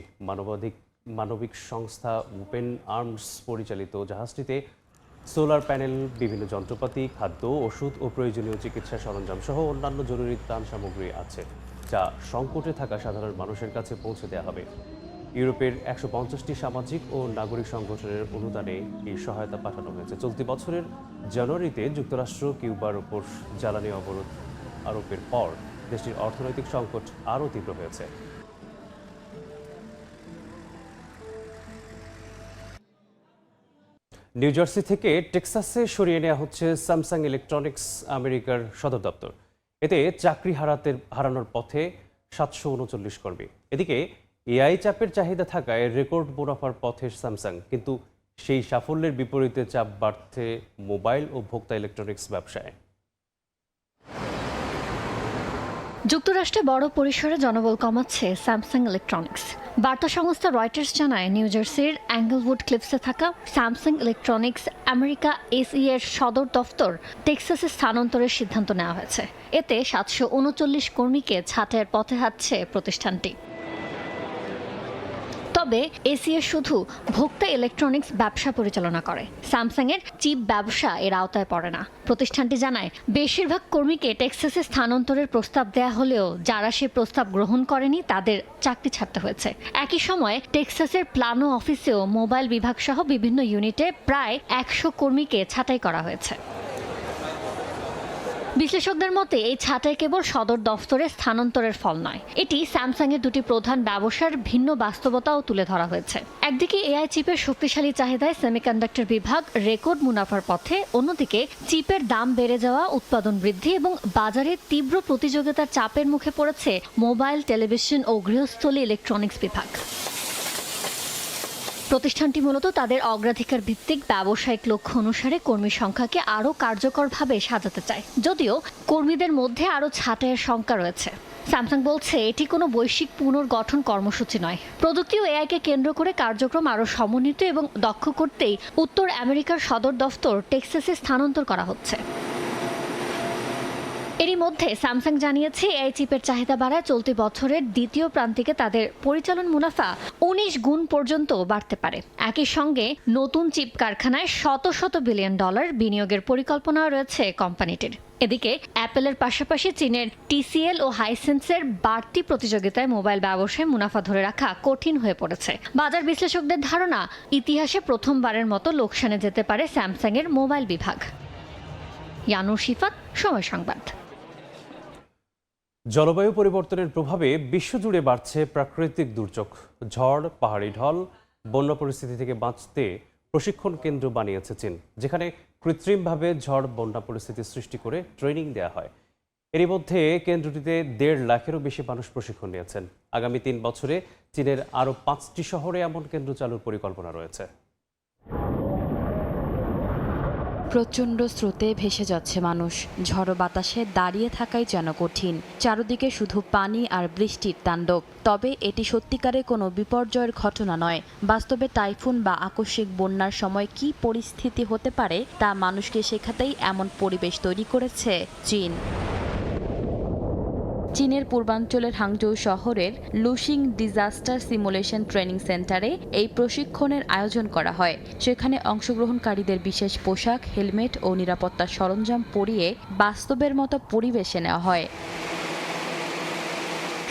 মানবিক সংস্থা ওপেন আর্মস পরিচালিত জাহাজটিতে সোলার প্যানেল, বিভিন্ন যন্ত্রপাতি, খাদ্য, ওষুধ ও প্রয়োজনীয় চিকিৎসা সরঞ্জাম সহ অন্যান্য জরুরি ত্রাণ সামগ্রী আছে, যা সংকটে থাকা সাধারণ মানুষের কাছে পৌঁছে দেওয়া হবে। ইউরোপের 150টি সামাজিক ও নাগরিক সংগঠনের অনুদানে এই সহায়তা পাঠানো হয়েছে। চলতি বছরের জানুয়ারিতে যুক্তরাষ্ট্র কিউবার ওপর জ্বালানি অবরোধ আরোপের পর দেশটির অর্থনৈতিক সংকট আরও তীব্র হয়েছে। নিউ জার্সি থেকে টেক্সাসে সরিয়ে নেওয়া হচ্ছে স্যামসাং ইলেকট্রনিক্স আমেরিকার সদর দপ্তর। এতে চাকরি হারানোর পথে 739 কর্মী। এদিকে এআই চাপের চাহিদা থাকায় রেকর্ড মুনাফার পথে স্যামসাং, কিন্তু সেই সাফল্যের বিপরীতে চাপ বাড়ছে মোবাইল ও ভোক্তা ইলেকট্রনিক্স ব্যবসায়। যুক্তরাষ্ট্রে বড় পরিসরে জনবল কমাচ্ছে স্যামসাং ইলেকট্রনিক্স। বার্তা সংস্থা রয়টার্স জানায়, নিউ জার্সির অ্যাঙ্গেলউড ক্লিফসে থাকা স্যামসাং ইলেকট্রনিক্স আমেরিকা এসই এর সদর দফতর টেক্সাসে স্থানান্তরের সিদ্ধান্ত নেওয়া হয়েছে। এতে 739 কর্মীকে ছাঁটাইয়ের পথে হাঁটছে প্রতিষ্ঠানটি। তবে এসিএ শুধু ভোক্তা ইলেকট্রনিক্স ব্যবসা পরিচালনা করে, স্যামসাং এর চিপ ব্যবসা এর আওতায় পড়ে না। প্রতিষ্ঠানটি জানায়, বেশিরভাগ কর্মীকে টেক্সাসে স্থানান্তরের প্রস্তাব দেয়া হলেও যারা সে প্রস্তাব গ্রহণ করেনি তাদের চাকরি ছাড়তে হয়েছে। একই সময়ে টেক্সাসের প্লানো অফিসেও মোবাইল বিভাগ সহ বিভিন্ন ইউনিটে প্রায় 100 কর্মীকে ছাঁটাই করা হয়েছে। বিশ্লেষকদের মতে এই ছাঁটাই কেবল সদর দফতরে স্থানান্তরের ফল নয়, এটি স্যামসাং এর দুটি প্রধান ব্যবসার ভিন্ন বাস্তবতাও তুলে ধরা হয়েছে। একদিকে এআই চিপের শক্তিশালী চাহিদায় সেমিকন্ডাক্টর বিভাগ রেকর্ড মুনাফার পথে, অন্যদিকে চিপের দাম বেড়ে যাওয়া, উৎপাদন বৃদ্ধি এবং বাজারে তীব্র প্রতিযোগিতার চাপের মুখে পড়েছে মোবাইল, টেলিভিশন ও গৃহস্থলী ইলেকট্রনিক্স বিভাগ। প্রতিষ্ঠানটি মূলত তাদের অগ্রাধিকার ভিত্তিক ব্যবসায়িক লক্ষ্য অনুসারে কর্মী সংখ্যাকে আরও কার্যকরভাবে সাজাতে চায়, যদিও কর্মীদের মধ্যে আরও ছাঁটাইয়ের শঙ্কা রয়েছে। স্যামসাং বলছে এটি কোনো বৈশ্বিক পুনর্গঠন কর্মসূচি নয়। প্রযুক্তি ও এআইকে কেন্দ্র করে কার্যক্রম আরও সমন্বিত এবং দক্ষ করতেই উত্তর আমেরিকার সদর দফতর টেক্সাসে স্থানান্তর করা হচ্ছে। এরই মধ্যে স্যামসাং জানিয়েছে এআই চিপের চাহিদা বাড়ায় চলতি বছরের দ্বিতীয় প্রান্তিকে তাদের পরিচালন মুনাফা 19 গুণ পর্যন্ত বাড়তে পারে। একই সঙ্গে নতুন চিপ কারখানায় শত শত বিলিয়ন ডলার বিনিয়োগের পরিকল্পনা রয়েছে কোম্পানিটির। এদিকে অ্যাপেলের পাশাপাশি চীনের টিসিএল ও হাইসেন্সের বাড়তি প্রতিযোগিতায় মোবাইল ব্যবসায় মুনাফা ধরে রাখা কঠিন হয়ে পড়েছে। বাজার বিশ্লেষকদের ধারণা, ইতিহাসে প্রথমবারের মতো লোকসানে যেতে পারে স্যামসাংয়ের মোবাইল বিভাগ। ইয়ানুর শিফাত, সময় সংবাদ। জলবায়ু পরিবর্তনের প্রভাবে বিশ্বজুড়ে বাড়ছে প্রাকৃতিক দুর্যোগ। ঝড়, পাহাড়ি ঢল, বন্যা পরিস্থিতি থেকে বাঁচতে প্রশিক্ষণ কেন্দ্র বানিয়েছে চীন, যেখানে কৃত্রিমভাবে ঝড় বন্যা পরিস্থিতি সৃষ্টি করে ট্রেনিং দেওয়া হয়। এরই মধ্যে কেন্দ্রটিতে 1.5 লাখেরও বেশি মানুষ প্রশিক্ষণ নিয়েছেন। আগামী 3 বছরে চীনের আরও 5টি শহরে এমন কেন্দ্র চালুর পরিকল্পনা রয়েছে। প্রচণ্ড স্রোতে ভেসে যাচ্ছে মানুষ। ঝড়ো বাতাসে দাঁড়িয়ে থাকাই যেন কঠিন। চারদিকে শুধু পানি আর বৃষ্টির তাণ্ডব। তবে এটি সত্যিকারের কোনো বিপর্যয়ের ঘটনা নয়। বাস্তবে টাইফুন বা আকস্মিক বন্যার সময় কী পরিস্থিতি হতে পারে তা মানুষকে শেখাতেই এমন পরিবেশ তৈরি করেছে চীন। চীনের পূর্বাঞ্চলের হাংজৌ শহরের লুশিং ডিজাস্টার সিমুলেশন ট্রেনিং সেন্টারে এই প্রশিক্ষণের আয়োজন করা হয়। সেখানে অংশগ্রহণকারীদের বিশেষ পোশাক, হেলমেট ও নিরাপত্তা সরঞ্জাম পরিয়ে বাস্তবের মতো পরিবেশে নেওয়া হয়।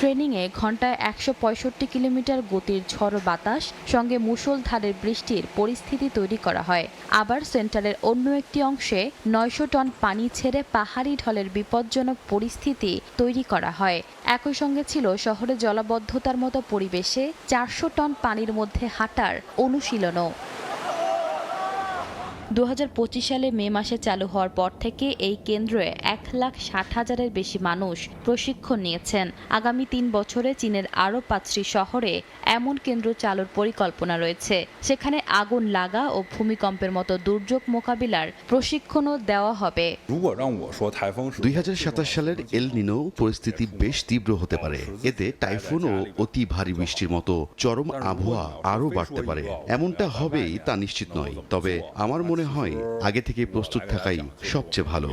ট্রেনিংয়ে ঘন্টায় 165 কিলোমিটার গতির ঝড়ো বাতাস সঙ্গে মুষলধারের বৃষ্টির পরিস্থিতি তৈরি করা হয়। আবার সেন্টারের অন্য একটি অংশে 900 টন পানি ছেড়ে পাহাড়ি ঢলের বিপজ্জনক পরিস্থিতি তৈরি করা হয়। একই সঙ্গে ছিল শহরে জলাবদ্ধতার মতো পরিবেশে 400 টন পানির মধ্যে হাঁটার অনুশীলনও। 2025 সালে মে মাসে চালু হওয়ার পর থেকে এই কেন্দ্রে 1,60,000-এর বেশি মানুষ প্রশিক্ষণ নিয়েছেন। আগামী 3 বছরে চীনের আরও 5টি শহরে এমন কেন্দ্র চালুর পরিকল্পনা রয়েছে। সেখানে আগুন লাগা ও ভূমিকম্পের মতো দুর্যোগ মোকাবিলার প্রশিক্ষণও দেওয়া হবে। 2027 সালের এল নিনো পরিস্থিতি বেশ তীব্র হতে পারে। এতে টাইফুন ও অতি ভারী বৃষ্টির মতো চরম আবহাওয়া আরও বাড়তে পারে। এমনটা হবেই তা নিশ্চিত নয়, তবে আমার মনে হয় আগে থেকে প্রস্তুত থাকাই সবচেয়ে ভালো।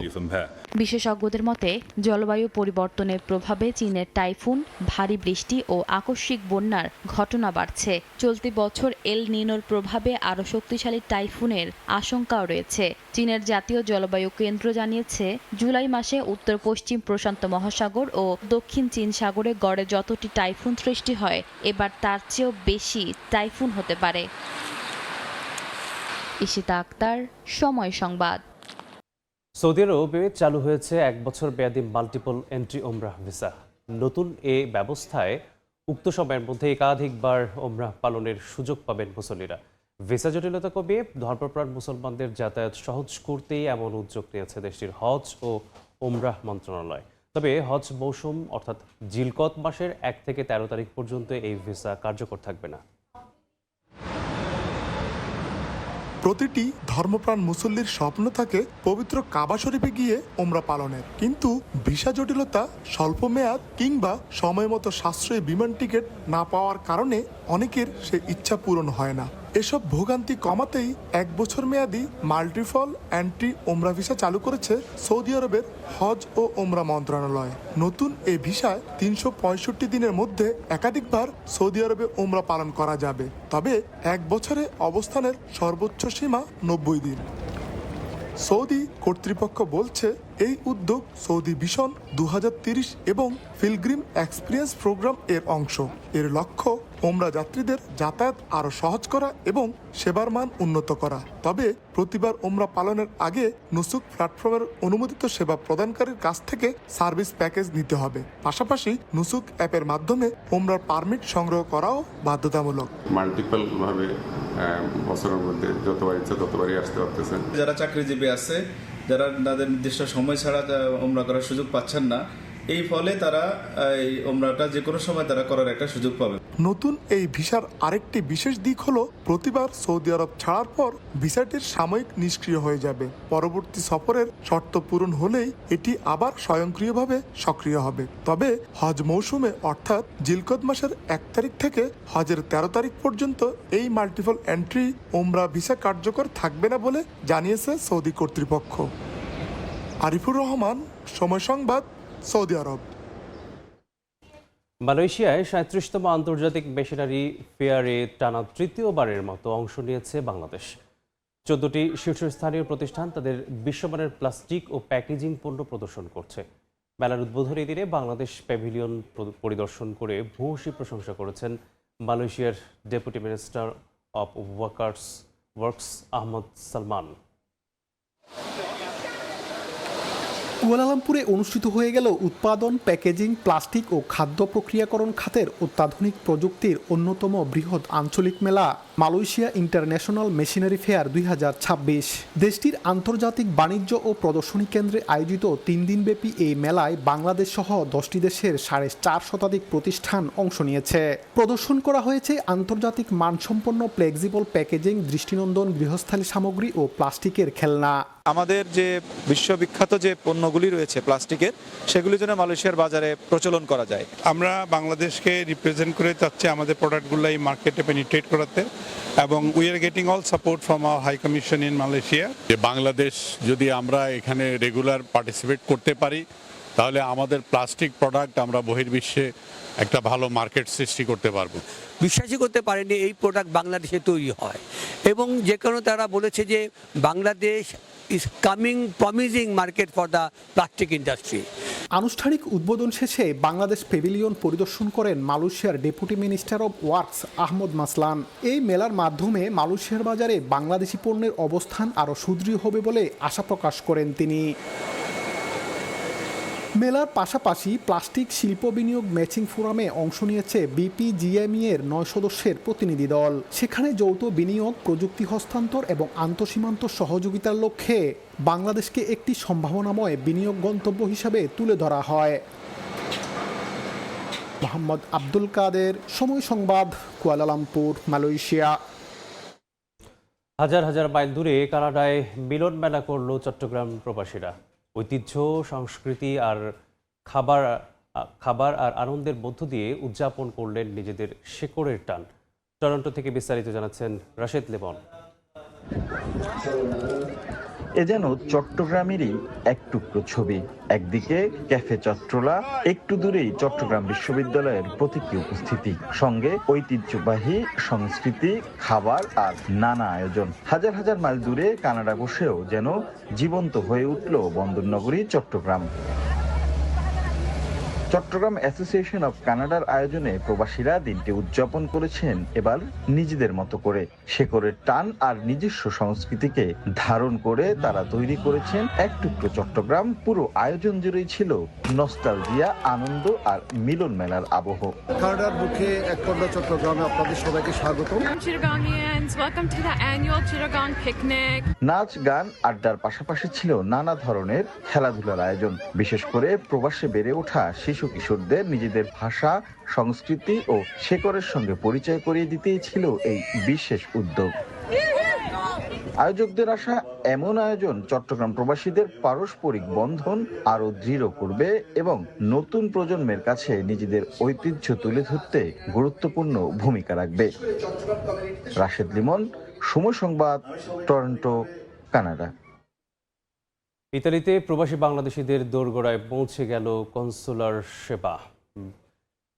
বিশেষজ্ঞদের মতে জলবায়ু পরিবর্তনের প্রভাবে চীনের টাইফুন, ভারী বৃষ্টি ও আকস্মিক বন্যার ঘটনা বাড়ছে। চলতি বছর এল নিনোর প্রভাবে আরও শক্তিশালী টাইফুনের আশঙ্কাও রয়েছে। চীনের জাতীয় জলবায়ু কেন্দ্র জানিয়েছে, জুলাই মাসে উত্তর পশ্চিম প্রশান্ত মহাসাগর ও দক্ষিণ চীন সাগরে গড়ে যতটি টাইফুন সৃষ্টি হয়, এবার তার চেয়েও বেশি টাইফুন হতে পারে। ইশিতা আক্তার, সময় সংবাদ। সৌদি আরবে চালু হয়েছে 1 বছর মেয়াদী মাল্টিপল এন্ট্রি ওমরাহ ভিসা। নতুন এ ব্যবস্থায় উক্ত সময়ের মধ্যে একাধিকবার ওমরাহ পালনের সুযোগ পাবেন মুসল্লিরা। ভিসা জটিলতা কমিয়ে ধর্মপ্রাণ মুসলমানদের যাতায়াত সহজ করতেই এমন উদ্যোগ নিয়েছে দেশটির হজ ও ওমরাহ মন্ত্রণালয়। তবে হজ মৌসুম অর্থাৎ জিলকত মাসের 1 থেকে 13 তারিখ পর্যন্ত এই ভিসা কার্যকর থাকবে না। প্রতিটি ধর্মপ্রাণ মুসল্লির স্বপ্ন থাকে পবিত্র কাবা শরীফে গিয়ে ওমরা পালনের, কিন্তু ভিসা জটিলতা, স্বল্প মেয়াদ কিংবা সময় মতো সাশ্রয়ী বিমান টিকিট না পাওয়ার কারণে অনেকের সে ইচ্ছা পূরণ হয় না। এসব ভোগান্তি কমাতেই 1 বছর মেয়াদী মাল্টিপল এন্ট্রি ওমরা ভিসা চালু করেছে সৌদি আরবের হজ ও ওমরা মন্ত্রণালয়। নতুন এই ভিসায় 365 দিনের মধ্যে একাধিকবার সৌদি আরবে ওমরা পালন করা যাবে। তবে 1 বছরে অবস্থানের সর্বোচ্চ সীমা 90 দিন। সৌদি কর্তৃপক্ষ বলছে, এই উদ্যোগ সৌদি ভিশন 2030 এবং পিলগ্রিম এক্সপিরিয়েন্স প্রোগ্রাম এর অংশ। এর লক্ষ্য ওমরা যাত্রীদের যাতায়াত আরও সহজ করা এবং সেবার মান উন্নত করা। তবে প্রতিবার ওমরা পালনের আগে নুসুক প্ল্যাটফর্মের অনুমোদিত সেবা প্রদানকারীর কাছ থেকে সার্ভিস প্যাকেজ নিতে হবে। পাশাপাশি নুসুক অ্যাপের মাধ্যমে ওমরার পারমিট সংগ্রহ করাও বাধ্যতামূলক। মাল্টিপল ভাবে বছরের মধ্যে যতবার ইচ্ছা ততবারই আসতে পারতেছেন। যারা চাকরিজীবী আছে, যারা তাদের নির্দিষ্ট সময় ছাড়া ওমরা করার সুযোগ পাচ্ছেন না, এই ফলে তারা এই ওমরাটা যে কোনো সময় তারা করার একটা সুযোগ পাবে। নতুন এই ভিসার আরেকটি বিশেষ দিক হলো প্রতিবার সৌদি আরব ছাড়ার পর ভিসাটির সাময়িক নিষ্ক্রিয় হয়ে যাবে। পরবর্তী সফরের শর্ত পূরণ হলেই এটি আবার স্বয়ংক্রিয়ভাবে সক্রিয় হবে। তবে হজ মৌসুমে অর্থাৎ জিলকদ মাসের 1 তারিখ থেকে হজের 13 তারিখ পর্যন্ত এই মাল্টিপল এন্ট্রি ওমরা ভিসা কার্যকর থাকবে না বলে জানিয়েছে সৌদি কর্তৃপক্ষ। আরিফুর রহমান, সময় সংবাদ, সৌদি আরব। মালয়েশিয়ায় 37তম আন্তর্জাতিক মেশিনারি ফেয়ারে টানা তৃতীয়বারের মতো অংশ নিয়েছে বাংলাদেশ। 14টি শীর্ষস্থানীয় প্রতিষ্ঠান তাদের বিশ্বমানের প্লাস্টিক ও প্যাকেজিং পণ্য প্রদর্শন করছে। মেলার উদ্বোধনী দিনে বাংলাদেশ প্যাভিলিয়ন পরিদর্শন করে ভূয়সী প্রশংসা করেছেন মালয়েশিয়ার deputy minister of works Ahmad Salman. কুয়ালালামপুরে অনুষ্ঠিত হয়ে গেল উৎপাদন, প্যাকেজিং, প্লাস্টিক ও খাদ্য প্রক্রিয়াকরণ খাতের অত্যাধুনিক প্রযুক্তির অন্যতম বৃহৎ আঞ্চলিক মেলা মালয়েশিয়া ইন্টারন্যাশনাল মেশিনারি ফেয়ার 2026। দেশটির আন্তর্জাতিক বাণিজ্য ও প্রদর্শনী কেন্দ্রে আয়োজিত 3 দিনব্যাপী এই মেলায় বাংলাদেশ সহ 10টি দেশের 4.5 শতাধিক প্রতিষ্ঠান অংশ নিয়েছে। প্রদর্শন করা হয়েছে আন্তর্জাতিক মানসম্পন্ন ফ্লেক্সিবল প্যাকেজিং, দৃষ্টিনন্দন গৃহস্থালী সামগ্রী ও প্লাস্টিকের খেলনা। আমাদের যে বিশ্ববিখ্যাত যে পণ্যগুলি রয়েছে প্লাস্টিকের, সেগুলি যেন মালয়েশিয়ার বাজারে প্রচলন করা যায়। আমরা বাংলাদেশকে রিপ্রেজেন্ট করে চাচ্ছি আমাদের প্রোডাক্টগুলো এই মার্কেটে পেনিট্রেট করাতে, এবং we are getting all support from our high commission in Malaysia. যে বাংলাদেশ যদি আমরা এখানে রেগুলার পার্টিসিপেট করতে পারি, তাহলে আমাদের প্লাস্টিক প্রোডাক্ট আমরা বহির্বিশ্বে একটা ভালো মার্কেট সৃষ্টি করতে পারবো। বিশ্বাসই করতে পারেনি এই প্রোডাক্ট বাংলাদেশে তৈরি হয়, এবং যে কোনো তারা বলেছে যে Bangladesh is coming promising market for the plastic industry. আনুষ্ঠানিক উদ্বোধন শেষে বাংলাদেশ প্যাভিলিয়ন পরিদর্শন করেন মালয়েশিয়ার deputy minister of works Ahmad Maslan. এই মেলার মাধ্যমে মালয়েশিয়ার বাজারে বাংলাদেশি পণ্যের অবস্থান আরও সুদৃঢ় হবে বলে আশা প্রকাশ করেন তিনি। মেলার পাশাপাশি প্লাস্টিক শিল্প বিনিয়োগ ম্যাচিং ফোরামে অংশ নিয়েছে বিপিজিএমই এর 9 সদস্যের প্রতিনিধি দল। সেখানে যৌথ বিনিয়োগ, প্রযুক্তি হস্তান্তর এবং আন্তঃসীমান্ত সহযোগিতার লক্ষ্যে বাংলাদেশকে একটি সম্ভাবনাময় বিনিয়োগ গন্তব্য হিসাবে তুলে ধরা হয়। মোহাম্মদ আব্দুল কাদের, সময় সংবাদ, কুয়ালালামপুর, মালয়েশিয়া। হাজার হাজার মাইল দূরে কানাডায় মিলন মেলা করল চট্টগ্রাম প্রবাসীরা। ঐতিহ্য, সংস্কৃতি আর খাবার আর আনন্দের মধ্য দিয়ে উদযাপন করলেন নিজেদের শেকড়ের টান। টরন্টো থেকে বিস্তারিত জানাচ্ছেন রাশেদ লেমন। এ যেন চট্টগ্রামেরই এক টুকরো ছবি। একদিকে ক্যাফে চট্টলা, একটু দূরেই চট্টগ্রাম বিশ্ববিদ্যালয়ের প্রতীকী উপস্থিতি, সঙ্গে ঐতিহ্যবাহী সংস্কৃতি, খাবার আর নানা আয়োজন। হাজার হাজার মাইল দূরে কানাডা বসেও যেন জীবন্ত হয়ে উঠল বন্দরনগরী চট্টগ্রাম। চট্টগ্রাম অ্যাসোসিয়েশন অব কানাডার আয়োজনে প্রবাসীরা দিনটি উদযাপন করেছেন এবার নিজেদের মতো করে। শেকড়ের টান আর নিজস্ব সংস্কৃতিকে ধারণ করে তারা তৈরি করেছেন এক টুকরো চট্টগ্রাম। পুরো আয়োজন জুড়েই ছিল নস্টালজিয়া, আনন্দ আর মিলন মেলার আবহ। কানাডার বুকে এক টুকরো চট্টগ্রামে আপনাদের সবাইকে স্বাগত। নাচ, গান, আড্ডার পাশাপাশি ছিল নানা ধরনের খেলাধুলার আয়োজন। বিশেষ করে প্রবাসে বেড়ে ওঠা শিশু কিশোরদের নিজেদের ভাষা, সংস্কৃতি ও শেকড়ের সঙ্গে পরিচয় করিয়ে দিতেই ছিল এই বিশেষ উদ্যোগ। আয়োজকদের আশা, এমন আয়োজন চট্টগ্রাম প্রবাসীদের পারস্পরিক বন্ধন আরো দৃঢ় করবে এবং নতুন প্রজন্মের কাছে নিজেদের ঐতিহ্য তুলে ধরতে গুরুত্বপূর্ণ ভূমিকা রাখবে। রাশেদ লিমন, সময় সংবাদ, টরন্টো, কানাডা। ইতালিতে প্রবাসী বাংলাদেশিদের দোরগোড়ায় পৌঁছে গেল কনসুলার সেবা।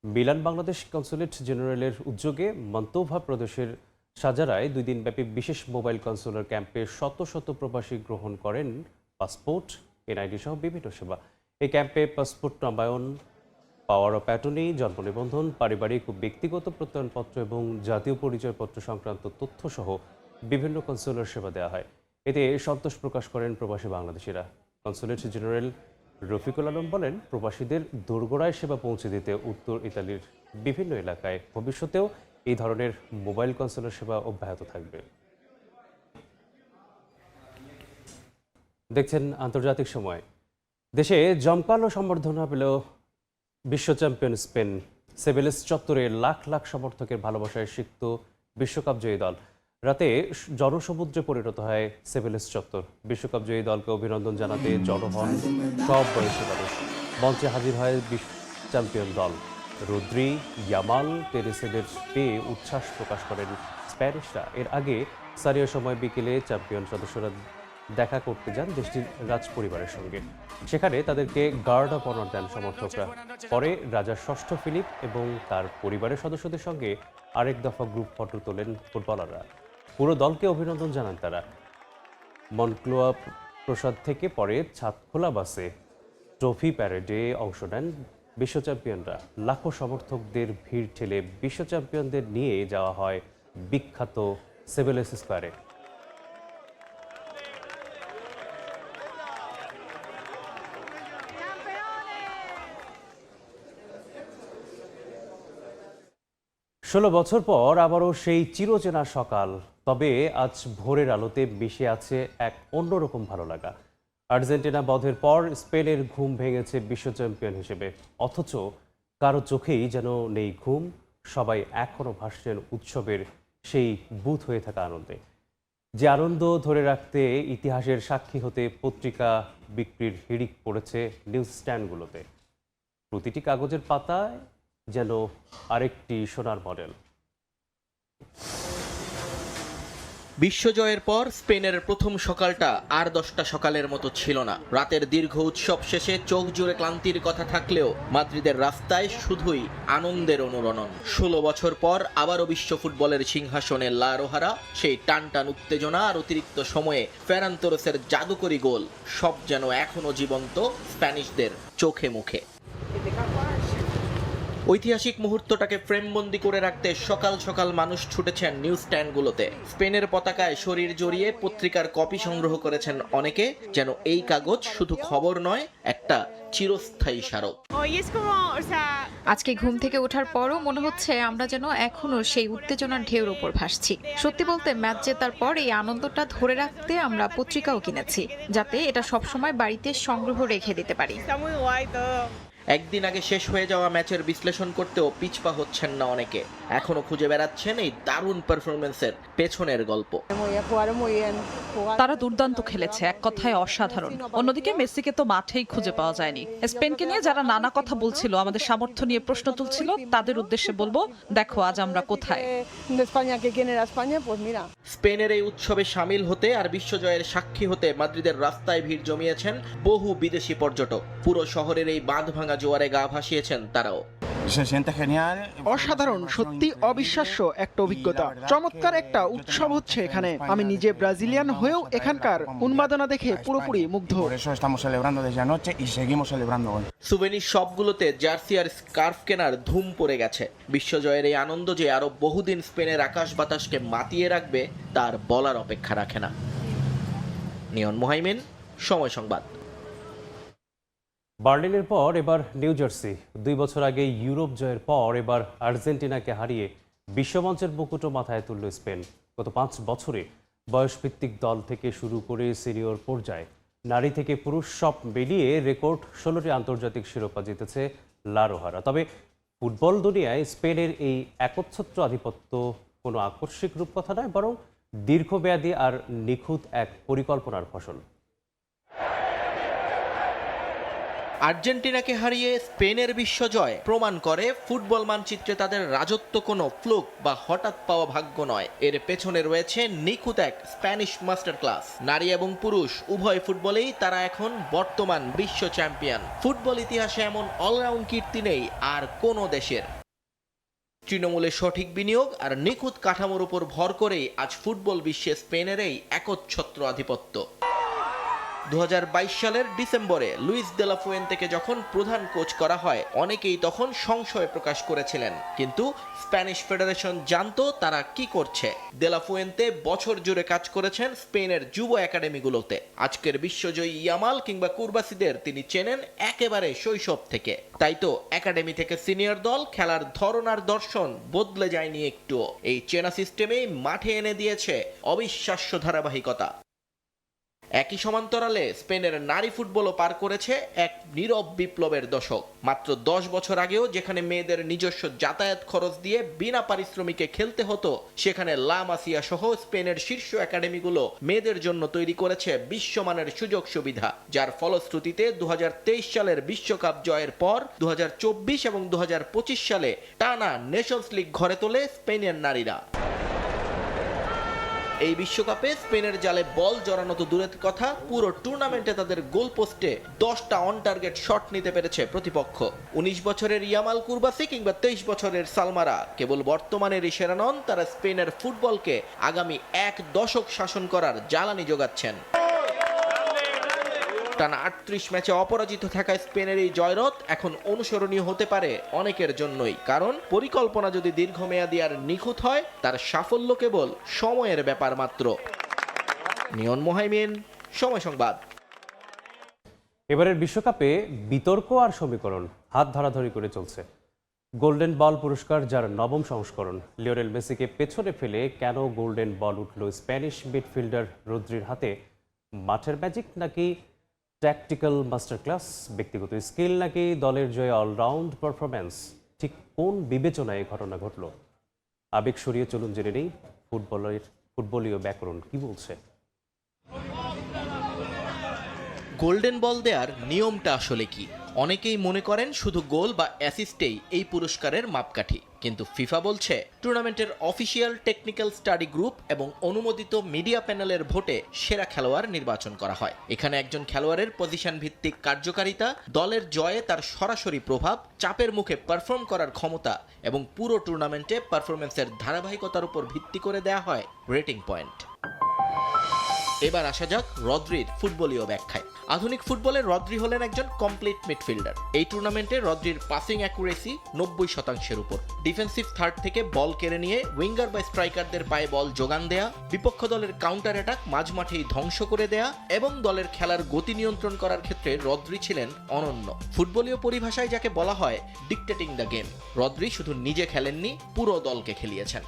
মিলান বাংলাদেশ কনসুলেট জেনারেলের উদ্যোগে মন্তোভা প্রদেশের সাজারায় 2 দিনব্যাপী বিশেষ মোবাইল কনসুলার ক্যাম্পে শত শত প্রবাসী গ্রহণ করেন পাসপোর্ট, এনআইডি সহ বিভিন্ন সেবা। এই ক্যাম্পে পাসপোর্ট নবায়ন, পাওয়ার অফ অ্যাটর্নি, জন্ম নিবন্ধন, পারিবারিক ও ব্যক্তিগত প্রত্যয়নপত্র এবং জাতীয় পরিচয়পত্র সংক্রান্ত তথ্য সহ বিভিন্ন কনসুলার সেবা দেওয়া হয়। এতে সন্তোষ প্রকাশ করেন প্রবাসী বাংলাদেশিরা। কনসুলেট জেনারেল রফিকুল আলম বলেন, প্রবাসীদের দোরগোড়ায় সেবা পৌঁছে দিতে উত্তর ইতালির বিভিন্ন এলাকায় ভবিষ্যতেও এই ধরনের মোবাইল কনসুলার সেবা অব্যাহত থাকবে। দেখছেন আন্তর্জাতিক সময়। দেশে জমকালো সম্বর্ধনা পেল বিশ্ব চ্যাম্পিয়ন স্পেন সেভেলেস চত্বরে লাখ লাখ সমর্থকের ভালোবাসায় সিক্ত বিশ্বকাপ জয়ী দল। রাতে জনসমুদ্রে পরিণত হয় সেভেলেস চত্বর। বিশ্বকাপ জয়ী দলকে অভিনন্দন জানাতে জড়ো হন সব বয়সী মানুষ। মঞ্চে হাজির হয় চ্যাম্পিয়ন দল। রদ্রি, ইয়ামাল, টেরেসেদের পেয়ে উচ্ছ্বাস প্রকাশ করেন স্প্যানিশরা। এর আগে স্থানীয় সময় বিকেলে চ্যাম্পিয়ন সদস্যরা দেখা করতে যান দেশটির রাজপরিবারের সঙ্গে। সেখানে তাদেরকে গার্ড অফ অনার দেন সমর্থকরা। পরে রাজা ষষ্ঠ ফিলিপ এবং তার পরিবারের সদস্যদের সঙ্গে আরেক দফা গ্রুপ ফটো তোলেন ফুটবলাররা। পুরো দলকে অভিনন্দন জানান তারা। মনক্লোয়া প্রসাদ থেকে পরে ছাদখোলা বাসে ট্রফি প্যারেডে অংশ নেন বিশ্ব চ্যাম্পিয়নরা। লাখো সমর্থকদের ভিড় ঠেলে বিশ্ব চ্যাম্পিয়নদের নিয়ে যাওয়া হয় বিখ্যাত সেভেলেস স্কোয়ারে। ষোলো বছর পর আবারও সেই চিরচেনা সকাল, তবে আজ ভোরের আলোতে মিশে আছে এক অন্যরকম ভালো লাগা। আর্জেন্টিনা বধের পর স্পেনের ঘুম ভেঙেছে বিশ্ব চ্যাম্পিয়ন হিসেবে, অথচ কারো চোখেই যেন নেই ঘুম। সবাই এখনও ভাসছেন উৎসবের সেই বুথ হয়ে থাকা আনন্দে। যে আনন্দ ধরে রাখতে ইতিহাসের সাক্ষী হতে পত্রিকা বিক্রির হিড়িক পড়েছে নিউজ স্ট্যান্ডগুলোতে। প্রতিটি কাগজের পাতায় যেন আরেকটি সোনার মডেল। বিশ্বজয়ের পর স্পেনের প্রথম সকালটা আর 10টা সকালের মতো ছিল না। রাতের দীর্ঘ উৎসব শেষে চোখ জুড়ে ক্লান্তির কথা থাকলেও মাদ্রিদের রাস্তায় শুধুই আনন্দের অনুরণন। 16 বছর পর আবারও বিশ্ব ফুটবলের সিংহাসনে লা রোহারা, সেই টানটান উত্তেজনা আর অতিরিক্ত সময়ে ফেরান তোরেসের জাদুকরি গোল, সব যেন এখনো জীবন্ত স্প্যানিশদের চোখে মুখে। ঐতিহাসিক মুহূর্তটাকে ফ্রেমবন্দি করে রাখতে সকাল সকাল মানুষ ছুটেছেন নিউজ স্ট্যান্ডগুলোতে। স্পেনের পতাকায় শরীর জড়িয়ে পত্রিকার কপি সংগ্রহ করেছেন অনেকে, যেন এই কাগজ শুধু খবর নয়, একটা চিরস্থায়ী স্মারক। আজকে ঘুম থেকে ওঠার পরও মনে হচ্ছে আমরা যেন এখনো সেই উত্তেজনার ঢেউর উপর ভাসছি। সত্যি বলতে ম্যাচ জেতার পর এই আনন্দটা ধরে রাখতে আমরা পত্রিকাও কিনেছি, যাতে এটা সবসময় বাড়িতে সংগ্রহ রেখে দিতে পারি। একদিন আগে শেষ হয়ে যাওয়া ম্যাচের বিশ্লেষণ করতেও পিছপা হচ্ছেন না অনেকে। এখনো খুঁজে বেড়াচ্ছেন এই দারুণ পারফরমেন্সের পেছনের গল্প। তারা দুর্দান্ত খেলেছে, এক কথায় অসাধারণ। অন্যদিকে মেসিকে তো মাঠেই খুঁজে পাওয়া যায়নি। স্পেনকে নিয়ে যারা নানা কথা বলছিল, আমাদের সামর্থ্য নিয়ে প্রশ্ন তুলছিল, তাদের উদ্দেশ্যে বলবো, দেখো আজ আমরা কোথায়। স্পেনের এই উৎসবে সামিল হতে আর বিশ্বজয়ের সাক্ষী হতে মাদ্রিদের রাস্তায় ভিড় জমিয়েছেন বহু বিদেশি পর্যটক। পুরো শহরের এই বাঁধ ভাঙা জোয়ারে গা ভাসিয়েছেন তারাও। অসাধারণ, সত্যি অবিশ্বাস্য একটা অভিজ্ঞতা। চমৎকার একটা উৎসব হচ্ছে এখানে। আমি নিজে ব্রাজিলিয়ান হয়েও এখানকার উন্মাদনা দেখে পুরোপুরি মুগ্ধ। সুভেনির শপগুলোতে জার্সি আর স্কার্ফ কেনার ধুম পড়ে গেছে। বিশ্বজয়ের এই আনন্দ যে আরো বহুদিন স্পেনের আকাশ বাতাসকে মাতিয়ে রাখবে তার বলার অপেক্ষা রাখে না। নিয়ন মোহাইমিন, সময় সংবাদ। বার্লিনের পর এবার নিউ জার্সি। 2 বছর আগে ইউরোপ জয়ের পর এবার আর্জেন্টিনাকে হারিয়ে বিশ্বমঞ্চের মুকুটও মাথায় তুলল স্পেন। গত 5 বছরে বয়সভিত্তিক দল থেকে শুরু করে সিনিয়র পর্যায়ে নারী থেকে পুরুষ সব মিলিয়ে রেকর্ড 16টি আন্তর্জাতিক শিরোপা জিতেছে লা রোহারা। তবে ফুটবল দুনিয়ায় স্পেনের এই একচ্ছত্র আধিপত্য কোনো আকস্মিক রূপকথা নয়, বরং দীর্ঘমেয়াদী আর নিখুঁত এক পরিকল্পনার ফসল। আর্জেন্টিনাকে হারিয়ে স্পেনের বিশ্বজয় প্রমাণ করে ফুটবল মানচিত্রে তাদের রাজত্ব কোনো ফ্লুক বা হঠাৎ পাওয়া ভাগ্য নয়। এর পেছনে রয়েছে নিখুঁত এক স্প্যানিশ মাস্টার ক্লাস। নারী এবং পুরুষ উভয় ফুটবলেই তারা এখন বর্তমান বিশ্ব চ্যাম্পিয়ন। ফুটবল ইতিহাসে এমন অলরাউন্ড কীর্তি নেই আর কোনো দেশের। তৃণমূলের সঠিক বিনিয়োগ আর নিখুঁত কাঠামোর উপর ভর করেই আজ ফুটবল বিশ্বে স্পেনের এই একচ্ছত্র আধিপত্য। 2022 সালের ডিসেম্বরে লুইস দে লা ফুয়েন্তেকে যখন প্রধান কোচ করা হয়, অনেকেই তখন সংশয় প্রকাশ করেছিলেন, কিন্তু স্প্যানিশ ফেডারেশন জানতো তারা কি করছে। দে লা ফুয়েন্তে বছর জুড়ে কাজ করেছেন স্পেনের যুব একাডেমিগুলোতে। আজকের বিশ্বজয়ী ইয়ামাল কিংবা কুরবাসিদের তিনি চেনেন একেবারে শৈশব থেকে। তাই তো একাডেমি থেকে সিনিয়র দল খেলার ধরন আর দর্শন বদলে যায়নি একটুও। এই চেনা সিস্টেমেই মাঠে এনে দিয়েছে অবিশ্বাস্য ধারাবাহিকতা। একই সমান্তরালে স্পেনের নারী ফুটবলও পার করেছে এক নীরব বিপ্লবের দশক। মাত্র 10 বছর আগেও যেখানে মেয়েদের নিজস্ব যাতায়াত খরচ দিয়ে বিনা পারিশ্রমিকে খেলতে হতো, সেখানে লা মাসিয়া সহ স্পেনের শীর্ষ একাডেমিগুলো মেয়েদের জন্য তৈরি করেছে বিশ্বমানের সুযোগ সুবিধা, যার ফলশ্রুতিতে 2023 সালের বিশ্বকাপ জয়ের পর 2024 এবং 2025 সালে টানা নেশনস লিগ ঘরে তোলে স্পেনের নারীরা। এই বিশ্বকাপে স্পেনের জালে বল জড়ানো তো দূরের কথা, পুরো টুর্নামেন্টে তাদের গোল পোস্টে 10টা অন টার্গেট শট নিতে পেরেছে প্রতিপক্ষ। 19 বছরের ইয়ামাল কুরবাসি কিংবা 23 বছরের সালমারা কেবল বর্তমানেরই সেরা নন, তারা স্পেনের ফুটবলকে আগামী 1 দশক শাসন করার জ্বালানি যোগাচ্ছেন। টানা 38 ম্যাচে অপরাজিত থাকা স্পেনের এই জয়রথ এখন অনুসরণীয় হতে পারে অনেকের জন্যই, কারণ পরিকল্পনা যদি দীর্ঘমেয়াদী আর নিখুঁত হয়, তার সাফল্য কেবল সময়ের ব্যাপার মাত্র। নিয়ন মোহাইমিন, সময় সংবাদ। এবারের বিশ্বকাপে বিতর্ক আর সমীকরণ হাত ধরাধরি করে চলছে। গোল্ডেন বল পুরস্কার যার নবম সংস্করণ, লিওনেল মেসিকে পেছনে ফেলে কেন গোল্ডেন বল উঠল স্প্যানিশ মিডফিল্ডার রদ্রির হাতে? মাঠের ম্যাজিক নাকি ট্যাকটিক্যাল মাস্টার ক্লাস, ব্যক্তিগত স্কিল নাকি দলের জয়ে অলরাউন্ড পারফরম্যান্স? ঠিক কোন বিবেচনায় ঘটনা ঘটল? আবেগ সরিয়ে চলুন জেনে নেই ফুটবলীয় ব্যাকরণ কি বলছে। গোল্ডেন বল দেওয়ার নিয়মটা আসলে কি? অনেকেই মনে করেন শুধু গোল বা অ্যাসিস্টেই এই পুরস্কারের মাপকাঠি, কিন্তু ফিফা বলছে টুর্নামেন্টের অফিসিয়াল টেকনিক্যাল স্টাডি গ্রুপ এবং অনুমোদিত মিডিয়া প্যানেলের ভোটে সেরা খেলোয়াড় নির্বাচন করা হয়। এখানে একজন খেলোয়াড়ের পজিশন ভিত্তিক কার্যকারিতা, দলের জয়ে তার সরাসরি প্রভাব, চাপের মুখে পারফর্ম করার ক্ষমতা এবং পুরো টুর্নামেন্টে পারফরমেন্সের ধারাবাহিকতার উপর ভিত্তি করে দেয়া হয় রেটিং পয়েন্ট। এবার আসা যাক রদ্রির ফুটবলীয় ব্যাখ্যায়। আধুনিক ফুটবলে রদ্রি হলেন একজন কমপ্লিট মিডফিল্ডার। এই টুর্নামেন্টে রদ্রির পাসিং অ্যাকুরেসি 90%-এর উপর। ডিফেন্সিভ থার্ড থেকে বল কেড়ে নিয়ে উইঙ্গার বা স্ট্রাইকারদের পায়ে বল যোগান দেয়া, বিপক্ষ দলের কাউন্টার অ্যাটাক মাঝমাঠেই ধ্বংস করে দেয়া এবং দলের খেলার গতি নিয়ন্ত্রণ করার ক্ষেত্রে রদ্রি ছিলেন অনন্য। ফুটবলীয় পরিভাষায় যাকে বলা হয় ডিকটেটিং দ্য গেম। রদ্রি শুধু নিজে খেলেননি, পুরো দলকে খেলিয়েছেন।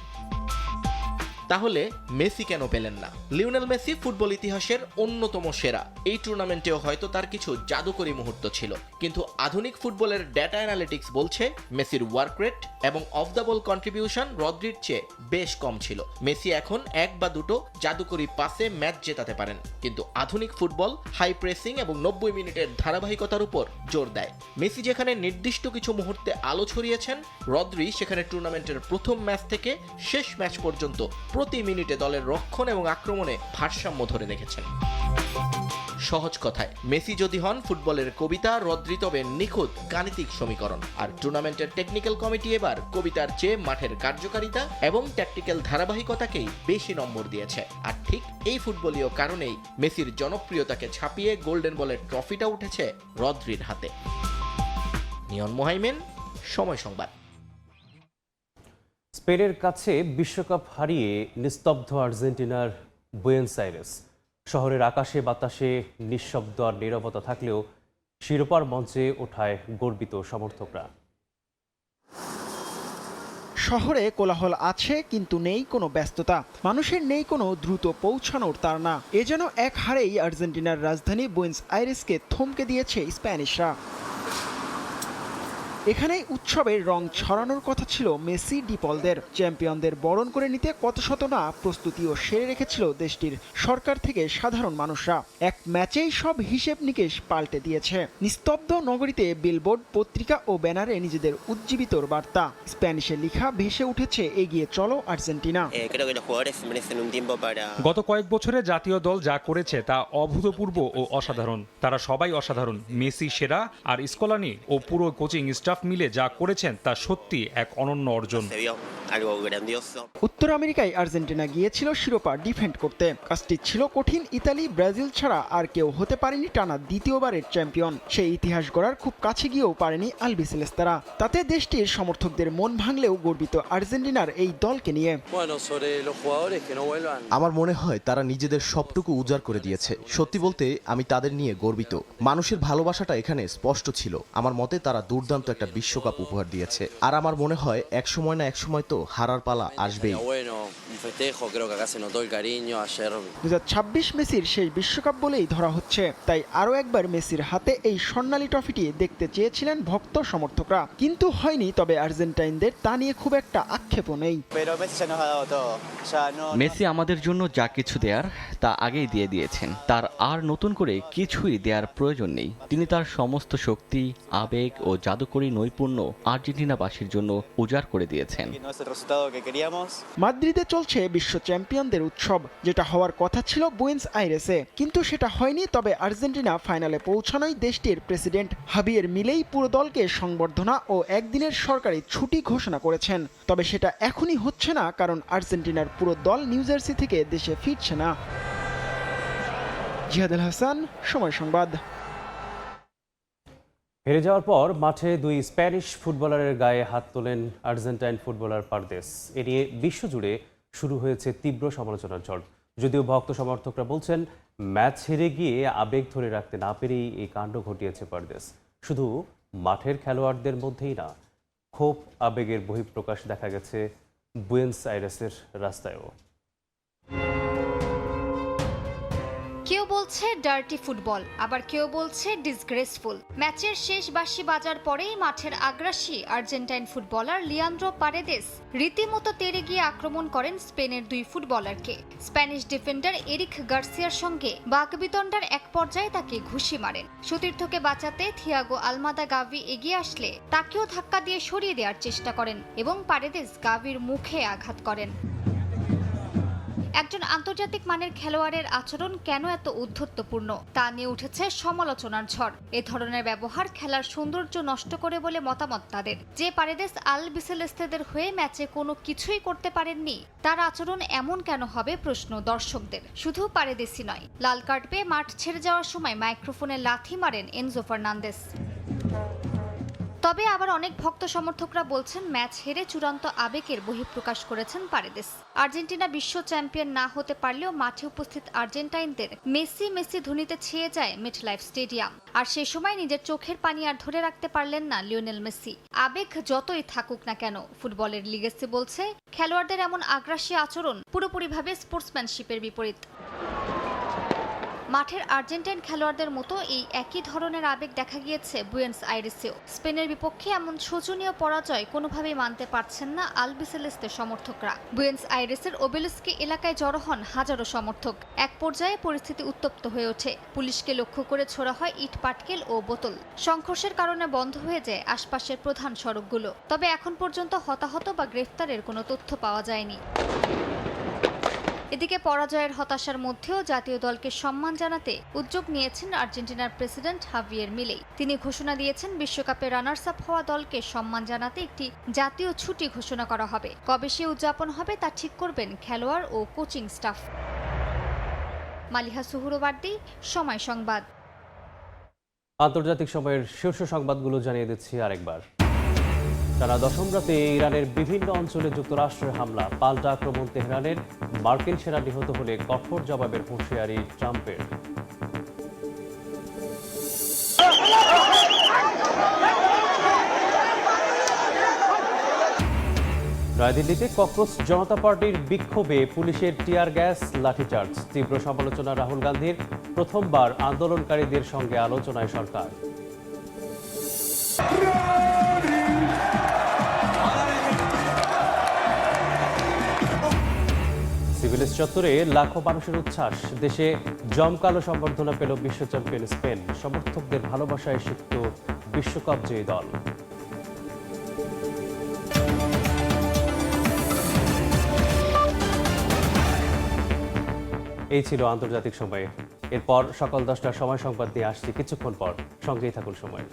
তাহলে মেসি কেন পেলেন না? লিওনেল মেসি ফুটবল ইতিহাসের অন্যতম সেরা। এই টুর্নামেন্টেও হয়তো তার কিছু জাদুকরী মুহূর্ত ছিল, কিন্তু আধুনিক ফুটবলের ডেটা অ্যানালিটিক্স বলছে মেসির ওয়ার্ক রেট এবং অফ দ্য বল কন্ট্রিবিউশন রদ্রির চেয়ে বেশ কম ছিল। মেসি এখন 1 বা 2 জাদুকরী পাসে ম্যাচ জেতাতে পারেন, কিন্তু আধুনিক ফুটবল হাই প্রেসিং এবং 90 মিনিটের ধারাবাহিকতার উপর জোর দেয়। মেসি যেখানে নির্দিষ্ট কিছু মুহূর্তে আলো ছড়িয়েছেন, রদ্রি সেখানে টুর্নামেন্টের প্রথম ম্যাচ থেকে শেষ ম্যাচ পর্যন্ত প্রতি মিনিটে দলের রক্ষণ এবং আক্রমণে ভারসাম্য ধরে রেখেছেন। সহজ কথায়, মেসি যদি হন ফুটবলের কবিতা, রদ্রি তবে নিখুঁত গাণিতিক সমীকরণ। আর টুর্নামেন্টের টেকনিক্যাল কমিটি এবার কবিতার চেয়ে মাঠের কার্যকারিতা এবং ট্যাকটিক্যাল ধারাবাহিকতাকেই বেশি নম্বর দিয়েছে। আর ঠিক এই ফুটবলীয় কারণেই মেসির জনপ্রিয়তাকে ছাপিয়ে গোল্ডেন বলের ট্রফিটা উঠেছে রদ্রির হাতে। নিয়ন মোহাইমিন, সময় সংবাদ। স্পেনের কাছে বিশ্বকাপ হারিয়ে নিস্তব্ধ আর্জেন্টিনার বুয়েনোস আইরেস। শহরের আকাশে বাতাসে নিঃশব্দ আর নীরবতা থাকলেও শিরোপার মঞ্চে ওঠায় গর্বিত সমর্থকরা। শহরে কোলাহল আছে, কিন্তু নেই কোনো ব্যস্ততা, মানুষের নেই কোনো দ্রুত পৌঁছানোর তাড়না। এ যেন এক হারেই আর্জেন্টিনার রাজধানী বুয়েনোস আইরেসকে থমকে দিয়েছে স্প্যানিশরা। এখানেই উৎসবের রং ছড়ানোর কথা ছিল মেসি ডিপলদের। চ্যাম্পিয়নদের বরণ করে নিতে কত শত না প্রস্তুতিও সেরে রেখেছিল দেশটির সরকার থেকে সাধারণ মানুষরা। এক ম্যাচেই সব হিসেব নিকেশ পাল্টে দিয়েছে। নিস্তব্ধ নগরীতে বিলবোর্ড, পত্রিকা ও ব্যানারে নিজেদের উজ্জীবিতর বার্তা। স্প্যানিশে লেখা ভেসে উঠেছে এগিয়ে চলো আর্জেন্টিনা। গত কয়েক বছরে জাতীয় দল যা করেছে তা অভূতপূর্ব ও অসাধারণ। তারা সবাই অসাধারণ। মেসি সেরা, আর স্কলানি ও পুরো কোচিং স্টাফ মিলে যা করেছেন তা সত্যি এক অনন্য অর্জন। উত্তর আমেরিকায় আর্জেন্টিনা গিয়েছিল শিরোপা ডিফেন্ড করতে। কাজটি ছিল কঠিন। ইতালি, ব্রাজিল ছাড়া আর কেউ হতে পারেনি টানা দ্বিতীয়বারের চ্যাম্পিয়ন। সেই ইতিহাস গড়ার খুব কাছে গিয়েও পারেনি আলবিসেলেস্তারা। তাতে দেশটির সমর্থকদের মন ভাঙলেও গর্বিত আর্জেন্টিনার এই দলকে নিয়ে। আমার মনে হয় তারা নিজেদের সবটুকু উজাড় করে দিয়েছে। সত্যি বলতে আমি তাদের নিয়ে গর্বিত। মানুষের ভালোবাসাটা এখানে স্পষ্ট ছিল। আমার মতে তারা দুর্দান্ত একটা বিশ্বকাপ উপহার দিয়েছে, আর আমার মনে হয় এক সময় না এক সময় তো হারার পালা আসবেই। 2026 মেসির সেই বিশ্বকাপ বলেই ধরা হচ্ছে, তাই আরও একবার মেসির হাতে এই স্বর্ণালী ট্রফিটি দেখতে চেয়েছিলেন ভক্ত সমর্থকরা, কিন্তু হয়নি। তবে আর্জেন্টাইনদের তা নিয়ে খুব একটা আক্ষেপও নেই। মেসি আমাদের জন্য যা কিছু দেয়ার তা আগেই দিয়ে দিয়েছেন, তার আর নতুন করে কিছুই দেওয়ার প্রয়োজন নেই। তিনি তার সমস্ত শক্তি, আবেগ ও জাদুকরী নৈপুণ্য আর্জেন্টিনাবাসীর জন্য উজাড় করে দিয়েছেন। মাদ্রিদে চলছে বিশ্ব চ্যাম্পিয়নদের উৎসব, যেটা হওয়ার কথা ছিল বুয়েন্স আইরেসে, কিন্তু সেটা হয়নি। তবে আর্জেন্টিনা ফাইনালে পৌঁছানোই দেশটির প্রেসিডেন্ট হাভিয়ের মিলেই পুরো দলকে সংবর্ধনা ও একদিনের সরকারি ছুটি ঘোষণা করেছেন। তবে সেটা এখনই হচ্ছে না, কারণ আর্জেন্টিনার পুরো দল নিউ জার্সি থেকে দেশে ফিরছে না। জিহাদ আল হাসান, সময় সংবাদ। হেরে যাওয়ার পর মাঠে দুই স্প্যানিশ ফুটবলারের গায়ে হাত তোলেন আর্জেন্টাইন ফুটবলার পারদেস। এ নিয়ে বিশ্বজুড়ে শুরু হয়েছে তীব্র সমালোচনার ঝড়। যদিও ভক্ত সমর্থকরা বলছেন ম্যাচ হেরে গিয়ে আবেগ ধরে রাখতে না পেরেই এই কাণ্ড ঘটিয়েছে পারদেস। শুধু মাঠের খেলোয়াড়দের মধ্যেই না, ক্ষোভ আবেগের বহিঃপ্রকাশ দেখা গেছে বুয়েন্স আইরেসের রাস্তায়ও। কেউ বলছে ডার্টি ফুটবল, আবার কেউ বলছে ডিসগ্রেসফুল। ম্যাচের শেষ বাঁশি বাজার পরেই মাঠের আগ্রাসী আর্জেন্টাইন ফুটবলার লিয়ান্দ্রো পারেদেস রীতিমতো তেড়ে গিয়ে আক্রমণ করেন স্পেনের দুই ফুটবলারকে। স্প্যানিশ ডিফেন্ডার এরিক গার্সিয়ার সঙ্গে বাকবিতণ্ডার এক পর্যায়ে তাকে ঘুষি মারেন। সতীর্থকে বাঁচাতে থিয়াগো আলমাদা গাভি এগিয়ে আসলে তাকেও ধাক্কা দিয়ে সরিয়ে দেওয়ার চেষ্টা করেন এবং পারেদেস গাভির মুখে আঘাত করেন। একজন আন্তর্জাতিক মানের খেলোয়াড়ের আচরণ কেন এত উদ্ধত্তপূর্ণ তা নিয়ে উঠেছে সমালোচনার ঝড়। এ ধরনের ব্যবহার খেলার সৌন্দর্য নষ্ট করে বলে মতামত তাদের। যে পারেদেস আলবিসেলেস্তেদের হয়ে ম্যাচে কোনো কিছুই করতে পারেননি, তার আচরণ এমন কেন হবে প্রশ্ন দর্শকদের। শুধু পারেদেসই নয়, লাল কার্ড পেয়ে মাঠ ছেড়ে যাওয়ার সময় মাইক্রোফোনে লাথি মারেন এনজো ফার্নান্দেস। তবে আবার অনেক ভক্ত সমর্থকরা বলছেন ম্যাচ হেরে চূড়ান্ত আবেগের বহিঃপ্রকাশ করেছেন পারেদেস। আর্জেন্টিনা বিশ্ব চ্যাম্পিয়ন না হতে পারলেও মাঠে উপস্থিত আর্জেন্টাইনদের মেসি মেসি ধ্বনিতে ছেয়ে যায় মেটলাইফ স্টেডিয়াম। আর সে সময় নিজের চোখের পানি আর ধরে রাখতে পারলেন না লিওনেল মেসি। আবেগ যতই থাকুক না কেন, ফুটবলের লিগেসি বলছে খেলোয়াড়দের এমন আগ্রাসী আচরণ পুরোপুরিভাবে স্পোর্টসম্যানশিপের বিপরীত। মাঠের আর্জেন্টাইন খেলোয়াড়দের মতো এই একই ধরনের আবেগ দেখা গিয়েছে বুয়েন্স আইরেসেও। স্পেনের বিপক্ষে এমন শোচনীয় পরাজয় কোনোভাবেই মানতে পারছেন না আলবিসেলেস্তে সমর্থকরা। বুয়েন্স আইরেসের ওবেলিস্কি এলাকায় জড়ো হন হাজারো সমর্থক। এক পর্যায়ে পরিস্থিতি উত্তপ্ত হয়ে ওঠে। পুলিশকে লক্ষ্য করে ছোড়া হয় ইট পাটকেল ও বোতল। সংঘর্ষের কারণে বন্ধ হয়ে যায় আশপাশের প্রধান সড়কগুলো। তবে এখন পর্যন্ত হতাহত বা গ্রেফতারের কোনো তথ্য পাওয়া যায়নি। এদিকে পরাজয়ের হতাশার মধ্যেও জাতীয় দলকে সম্মান জানাতে উদ্যোগ নিয়েছেন আর্জেন্টিনার প্রেসিডেন্ট হাভিয়ের মিলেই। তিনি ঘোষণা দিয়েছেন বিশ্বকাপে রানার্স আপ হওয়া দলকে সম্মান জানাতে একটি জাতীয় ছুটি ঘোষণা করা হবে। কবে সে উদযাপন হবে তা ঠিক করবেন খেলোয়াড় ও কোচিং স্টাফ। মালিহা সুহুরবার্দি, সময় সংবাদ। আন্তর্জাতিক সময়ের শীর্ষ সংবাদগুলো জানিয়ে দিচ্ছি আরেকবার। টানা দশম রাতে ইরানের বিভিন্ন অঞ্চলে যুক্তরাষ্ট্রের হামলা, পাল্টা আক্রমণ তেহরানের, মার্কিন সেনা নিহত হলে কঠোর জবাবের হুঁশিয়ারি ট্রাম্পের। নয়াদিল্লিতে ককরোচ জনতা পার্টির বিক্ষোভে পুলিশের টিয়ার গ্যাস, লাঠিচার্জ। তীব্র সমালোচনা রাহুল গান্ধীর। প্রথমবার আন্দোলনকারীদের সঙ্গে আলোচনায় সরকার। সিভিলিস চত্বরে লাখো মানুষের উচ্ছ্বাস। দেশে জমকালো সম্বর্ধনা পেল বিশ্ব চ্যাম্পিয়ন স্পেন। সমর্থকদের ভালোবাসায় সিক্ত বিশ্বকাপ জয়ী দল। এই ছিল আন্তর্জাতিক সময়ে। এরপর সকাল 10টার সময় সংবাদ নিয়ে আসছি কিছুক্ষণ পর। সঙ্গেই থাকুন সময়।